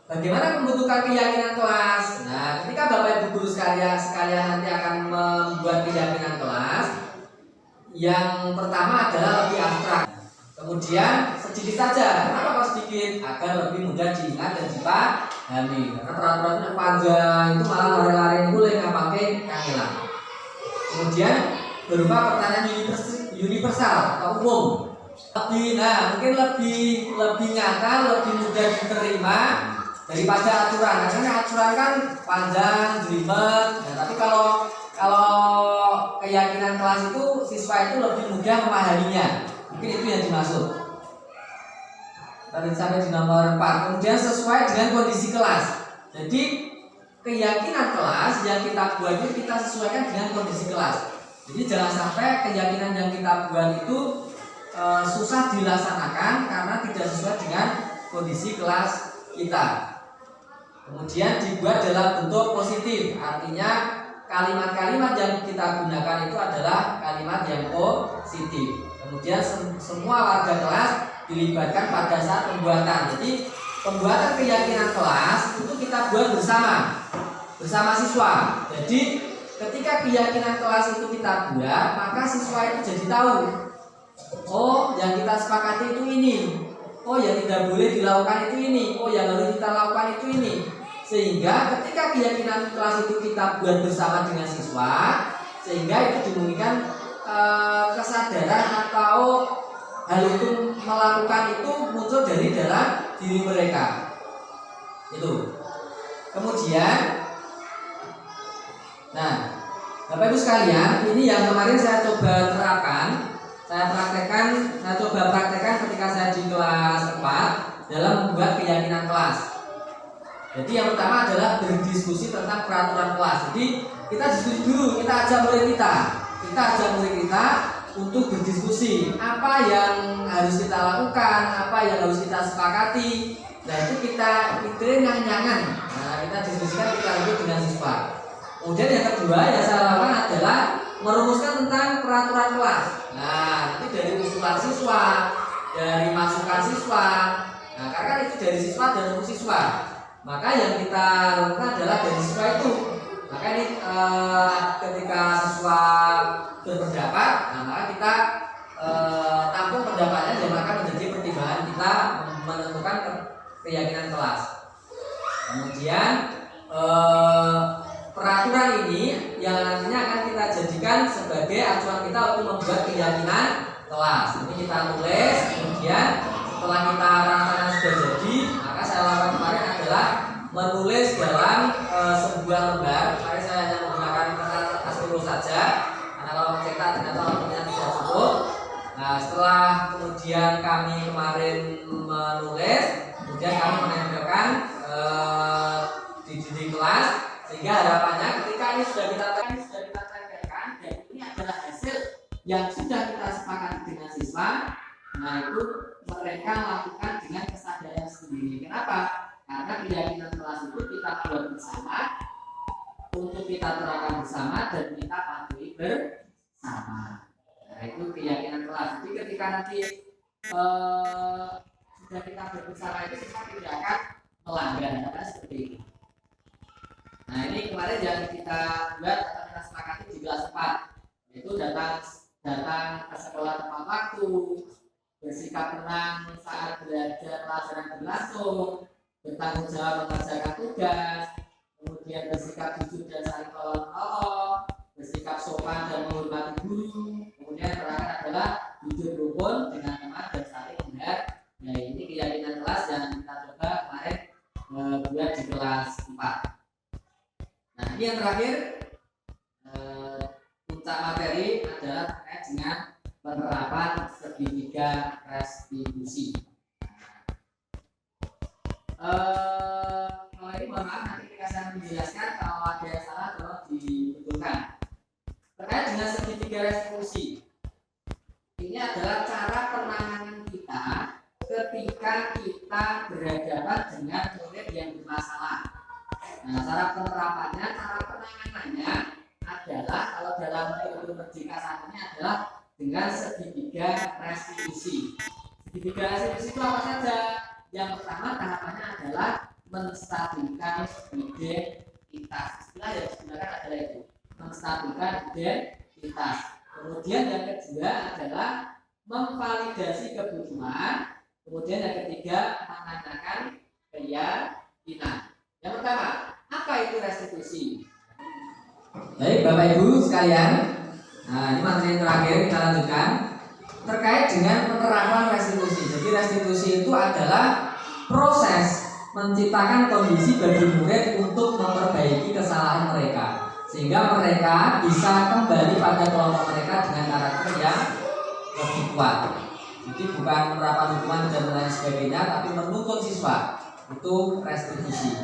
Bagaimana pembentukan keyakinan kelas? Nah, ketika Bapak Ibu guru sekalian nanti akan membuat keyakinan kelas, yang pertama adalah lebih abstrak. Kemudian sedikit saja. Kenapa kok sedikit? Agar lebih mudah diingat dan dipahami. Karena peraturannya panjang, itu malah lari-lari boleh nggak pakai kangelan. Kemudian berupa pertanyaan universal atau umum. Mungkin lebih nyata, lebih mudah diterima daripada aturan. Karena aturan kan panjang, jelimet. Nah, tapi kalau keyakinan kelas itu siswa itu lebih mudah memahaminya. Mungkin itu yang dimaksud. Tadi sampai di nomor 4. Kemudian sesuai dengan kondisi kelas. Jadi keyakinan kelas yang kita buat itu kita sesuaikan dengan kondisi kelas. Jadi jangan sampai keyakinan yang kita buat itu susah dilaksanakan karena tidak sesuai dengan kondisi kelas kita. Kemudian dibuat dalam bentuk positif, artinya kalimat-kalimat yang kita gunakan itu adalah kalimat yang positif. Kemudian semua warga kelas dilibatkan pada saat pembuatan. Jadi pembuatan keyakinan kelas itu kita buat bersama siswa. Jadi ketika keyakinan kelas itu kita buat, maka siswa itu jadi tahu, oh yang kita sepakati itu ini, oh yang tidak boleh dilakukan itu ini, oh yang harus kita lakukan itu ini. Sehingga ketika keyakinan kelas itu kita buat bersama dengan siswa, sehingga itu dimungkinkan kesadaran atau hal itu melakukan itu muncul dari dalam diri mereka. Itu. Kemudian, nah, Bapak Ibu sekalian, ini yang kemarin saya coba terapkan, saya coba praktekkan ketika saya di kelas 4 dalam membuat keyakinan kelas. Jadi yang pertama adalah berdiskusi tentang peraturan kelas. Jadi kita diskusi dulu, kita ajak murid kita untuk berdiskusi apa yang harus kita lakukan, apa yang harus kita sepakati. Nah itu kita nyang-nyangan. Nah kita diskusikan, kita lanjut dengan siswa. Kemudian yang kedua yang saya lakukan adalah merumuskan tentang peraturan kelas. Nah nanti dari usulan siswa, dari masukan siswa. Nah karena kan itu dari siswa dan untuk siswa. Maka yang kita lakukan adalah dari siswa itu. Maka ini ketika siswa berpendapat, nah maka kita tampung pendapatnya dan maka menjadi pertimbangan kita menentukan keyakinan kelas. Kemudian peraturan ini yang nantinya akan kita jadikan sebagai acuan kita untuk membuat keyakinan kelas. Ini kita tulis, kemudian setelah kita rasakan sudah jadi, maka saya lakukan kemarin adalah menulis dalam sebuah lembar. Kemarin saya hanya menggunakan kertas biru saja, karena kalau mencetak ternyata waktunya tidak cukup. Nah setelah kemudian kami kemarin menulis, kemudian kami menempelkan di dinding kelas, sehingga harapannya ketika ini sudah kita tempelkan dan ini adalah hasil yang sudah kita sepakati dengan siswa, nah itu mereka lakukan dengan kesadaran sendiri. Kenapa? Karena keyakinan kelas itu kita buat bersama, untuk kita terapkan bersama dan kita patuhi bersama. Nah itu keyakinan kelas. Jadi ketika nanti sudah kita bersama itu kita tidak akan melanggar, karena seperti itu. Nah ini kemarin yang kita buat atau kita sepakati di kelas 4, yaitu datang ke sekolah tepat waktu, bersikap tenang saat belajar pelajaran berlangsung, bertanggung jawab mengerjakan tugas, kemudian bersikap jujur dan saling tolong-menolong, bersikap sopan dan menghormati guru, kemudian terakhir adalah jujur rukun dengan teman dan saling menghargai. Nah ini keyakinan kelas yang kita coba kemarin buat di kelas 4. Nah ini yang terakhir, puncak materi adalah terkait dengan penerapan segitiga restitusi. Kalau ini mohon maaf nanti ketika saya menjelaskan, kalau ada yang salah tolong dibetulkan. Terkait dengan segitiga restitusi, ini adalah cara penanganan kita ketika kita berhadapan dengan murid yang bermasalah. Nah, cara penerapannya, cara penanganannya adalah kalau dalam ilmu merdeka satunya adalah dengan segitiga restitusi. Segitiga restitusi itu apa saja? Yang pertama tahapannya adalah menstabilkan identitas. Kemudian yang kedua adalah memvalidasi kebutuhan. Kemudian yang ketiga menanyakan keyakinan. Yang pertama, apa itu restitusi? Baik Bapak Ibu sekalian, nah ini materi yang terakhir kita lanjutkan terkait dengan penerapan restitusi. Jadi restitusi itu adalah proses menciptakan kondisi bagi murid untuk memperbaiki kesalahan mereka sehingga mereka bisa kembali pada kelompok mereka dengan karakter yang lebih kuat. Jadi bukan penerapan hukuman dan lain sebagainya, tapi menuntut siswa itu restitusi.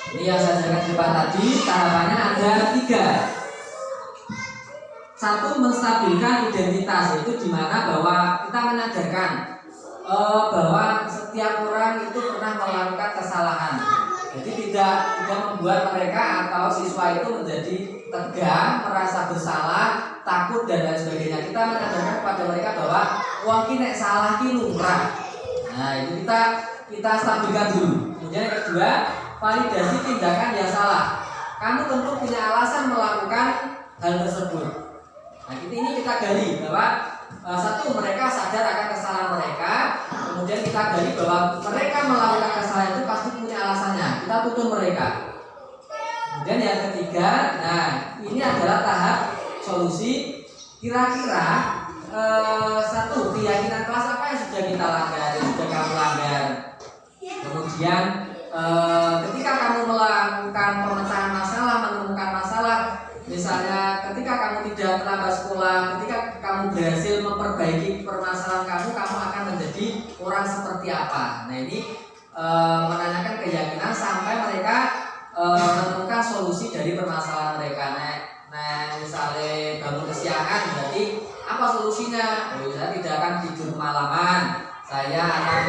Ini yang saya jelaskan di depan tadi, tahapannya ada 3. Satu, menstabilkan identitas, yaitu dimana bahwa kita menyadarkan bahwa setiap orang itu pernah melakukan kesalahan. Jadi tidak membuat mereka atau siswa itu menjadi tegang, merasa bersalah, takut dan lain sebagainya. Kita menyadarkan kepada mereka bahwa wong ki nek salah ki lumrah. Nah, itu kita stabilkan dulu. Kemudian yang kedua, validasi tindakan yang salah. Kamu tentu punya alasan melakukan hal tersebut. Nah, ini kita gali bahwa satu, mereka sadar akan kesalahan mereka. Kemudian kita gali bahwa mereka melakukan kesalahan itu pasti punya alasannya. Kita tuntun mereka. Kemudian yang ketiga, nah ini adalah tahap solusi. Kira-kira satu, keyakinan kelas apa yang sudah kita langgar, yang sudah kamu langgar. Kemudian ketika kamu melakukan pemecahan masalah, menemukan masalah, misalnya ketika kamu tidak terlambat sekolah, ketika kamu berhasil memperbaiki permasalahan kamu akan menjadi orang seperti apa. Nah ini menanyakan keyakinan sampai mereka menemukan solusi dari permasalahan mereka. Nah misalnya bangun kesiangan, berarti apa solusinya? Saya tidak akan tidur malaman, saya akan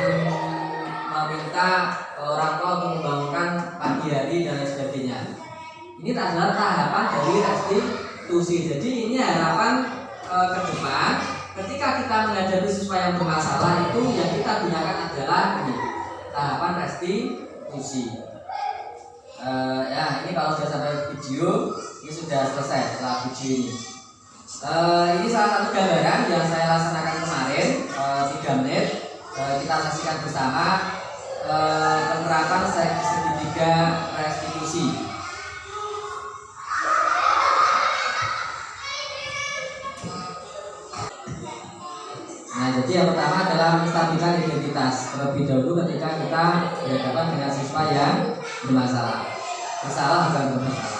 meminta orang tua untuk membangunkan pagi hari dan lain sebagainya. Ini adalah tahapan dari restitusi. Jadi ini harapan ke depan ketika kita menghadapi siswa yang bermasalah itu yang kita gunakan adalah ini tahapan restitusi. Ya ini kalau sudah sampai video ini sudah selesai setelah video ini. Ini salah satu gambaran yang saya laksanakan kemarin 3 menit. Kita saksikan bersama penerapan segitiga restitusi. Nah, jadi yang pertama adalah menstabilkan identitas. Terlebih dahulu ketika kita berhadapan dengan siswa yang bermasalah. Bersalah bukan bermasalah.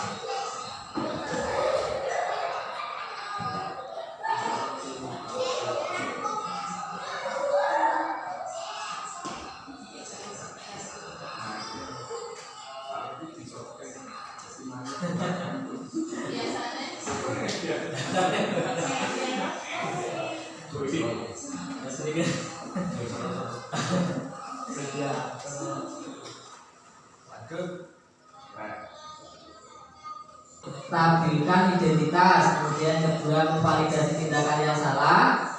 Stabilkan identitas, kemudian kedua memvalidasi tindakan yang salah,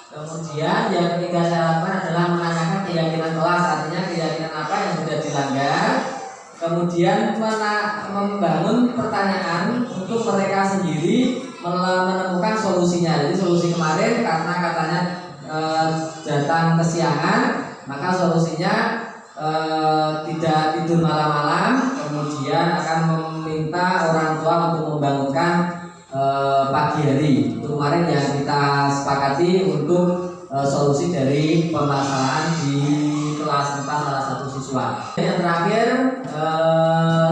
kemudian yang ketiga saya lakukan adalah menanyakan keyakinan kelas, artinya keyakinan apa yang sudah dilanggar, kemudian membangun pertanyaan untuk mereka sendiri menemukan solusinya. Jadi solusi kemarin karena katanya datang kesiangan, maka solusinya tidak tidur malam-malam, kemudian akan meminta orang tua untuk membangunkan pagi hari. Itu kemarin yang kita sepakati untuk solusi dari permasalahan di kelas 4 salah satu siswa. Yang terakhir,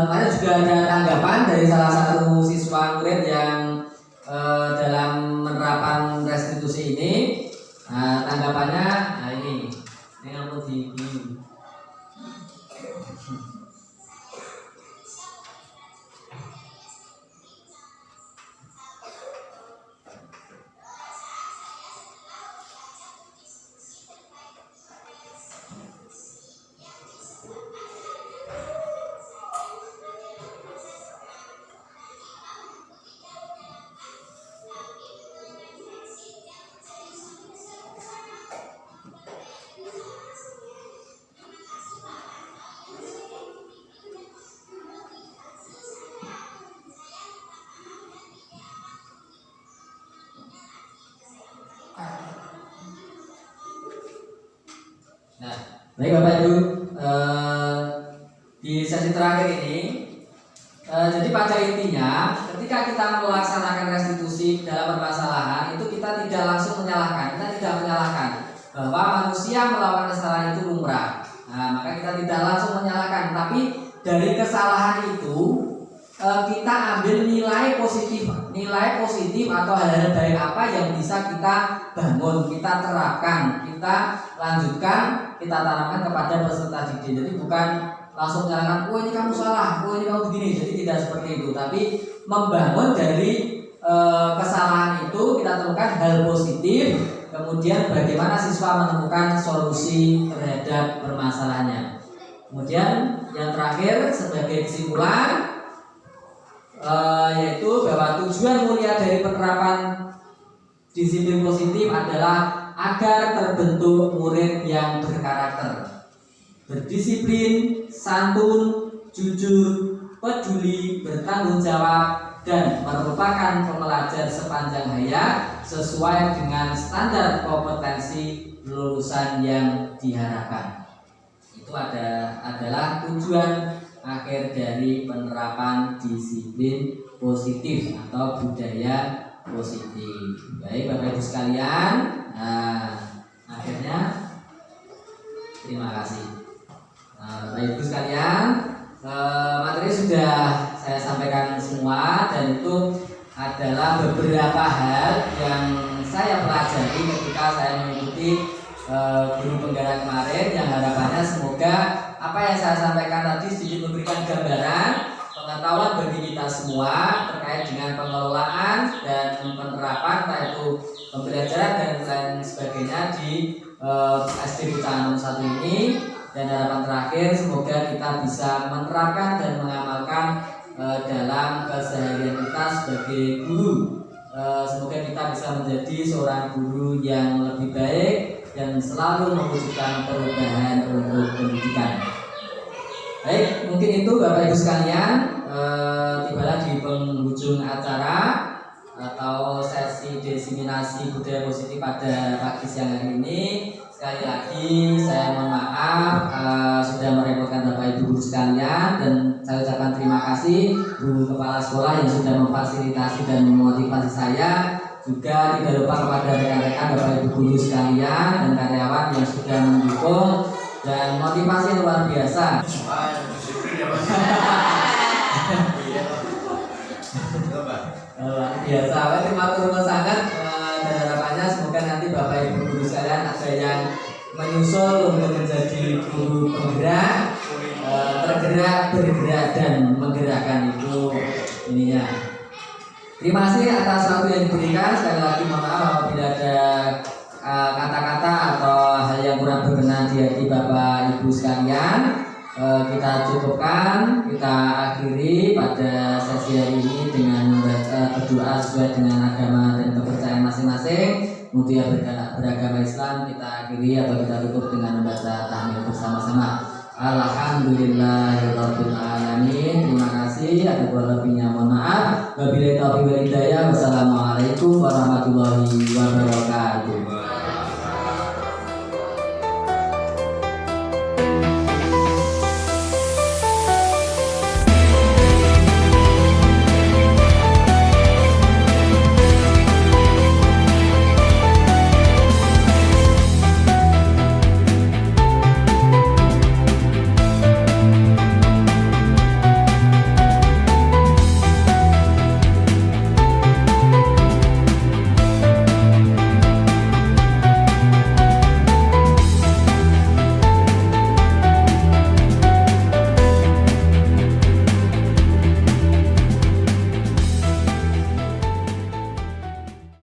kemarin juga ada tanggapan dari salah satu siswa murid yang dalam penerapan restitusi ini. Tanggapannya, nah ini mau di Baik Bapak Ibu, di sesi terakhir ini, jadi pada intinya ketika kita melaksanakan restitusi dalam permasalahan itu kita tidak langsung menyalahkan, bahwa manusia melakukan kesalahan itu lumrah. Nah, maka kita tidak langsung menyalahkan, tapi dari kesalahan itu kita ambil nilai positif atau hal-hal baik apa yang bisa kita bangun, kita terapkan, kita lanjutkan, kita tanamkan kepada peserta didik. Jadi bukan langsung menyalahkan, oh ini kamu salah, oh ini kamu begini. Jadi tidak seperti itu, tapi membangun dari kesalahan itu kita temukan hal positif, kemudian bagaimana siswa menemukan solusi terhadap permasalahannya. Kemudian yang terakhir sebagai kesimpulan, yaitu bahwa tujuan mulia dari penerapan disiplin positif adalah agar terbentuk murid yang berkarakter, berdisiplin, santun, jujur, peduli, bertanggung jawab, dan merupakan pembelajar sepanjang hayat sesuai dengan standar kompetensi lulusan yang diharapkan. Itu adalah tujuan akhir dari penerapan disiplin positif atau budaya positif. Baik Bapak Ibu sekalian, akhirnya terima kasih. Bapak Ibu sekalian, materi sudah saya sampaikan semua, dan itu adalah beberapa hal yang saya pelajari ketika saya mengikuti guru penggarap kemarin, yang harapannya semoga apa yang saya sampaikan tadi sedikit memberikan gambaran pengetahuan bagi kita semua terkait dengan pengelolaan dan penerapan, yaitu pembelajaran dan lain sebagainya di SD Pucangan 1 ini. Dan harapan terakhir, semoga kita bisa menerapkan dan mengamalkan dalam keseharian kita sebagai guru. Semoga kita bisa menjadi seorang guru yang lebih baik dan selalu mewujudkan perubahan untuk pendidikan. Baik, mungkin itu Bapak Ibu sekalian, tibalah di penghujung acara atau sesi diseminasi budaya positif pada pagi siang hari ini. Sekali lagi saya mohon maaf sudah merepotkan Bapak Ibu guru sekalian, dan saya ucapkan terima kasih Bu Kepala Sekolah yang sudah memfasilitasi dan memotivasi saya. Juga tidak lupa kepada rekan-rekan Bapak Ibu guru sekalian dan karyawan yang sudah mendukung dan motivasi luar biasa. Luar biasa, terima kasih sangat, dan harapannya semoga nanti Bapak Ibu guru sekalian ada yang menyusul untuk menjadi guru penggerak, tergerak, bergerak, dan menggerakkan itu ininya. Terima kasih atas waktu yang diberikan. Sekali lagi mohon maaf apabila ada kata-kata atau hal yang kurang berkenan di hati Bapak Ibu sekalian. Kita cukupkan, kita akhiri pada sesi hari ini dengan berdoa sesuai dengan agama dan kepercayaan masing-masing. Untuk yang beragama Islam kita akhiri atau kita tutup dengan membaca tahmid bersama-sama. Alhamdulillahirabbil alamin. Terima kasih, ada kurang lebihnya mohon maaf. Wabillahi taufiq wal hidayah. Wassalamualaikum warahmatullahi wabarakatuh.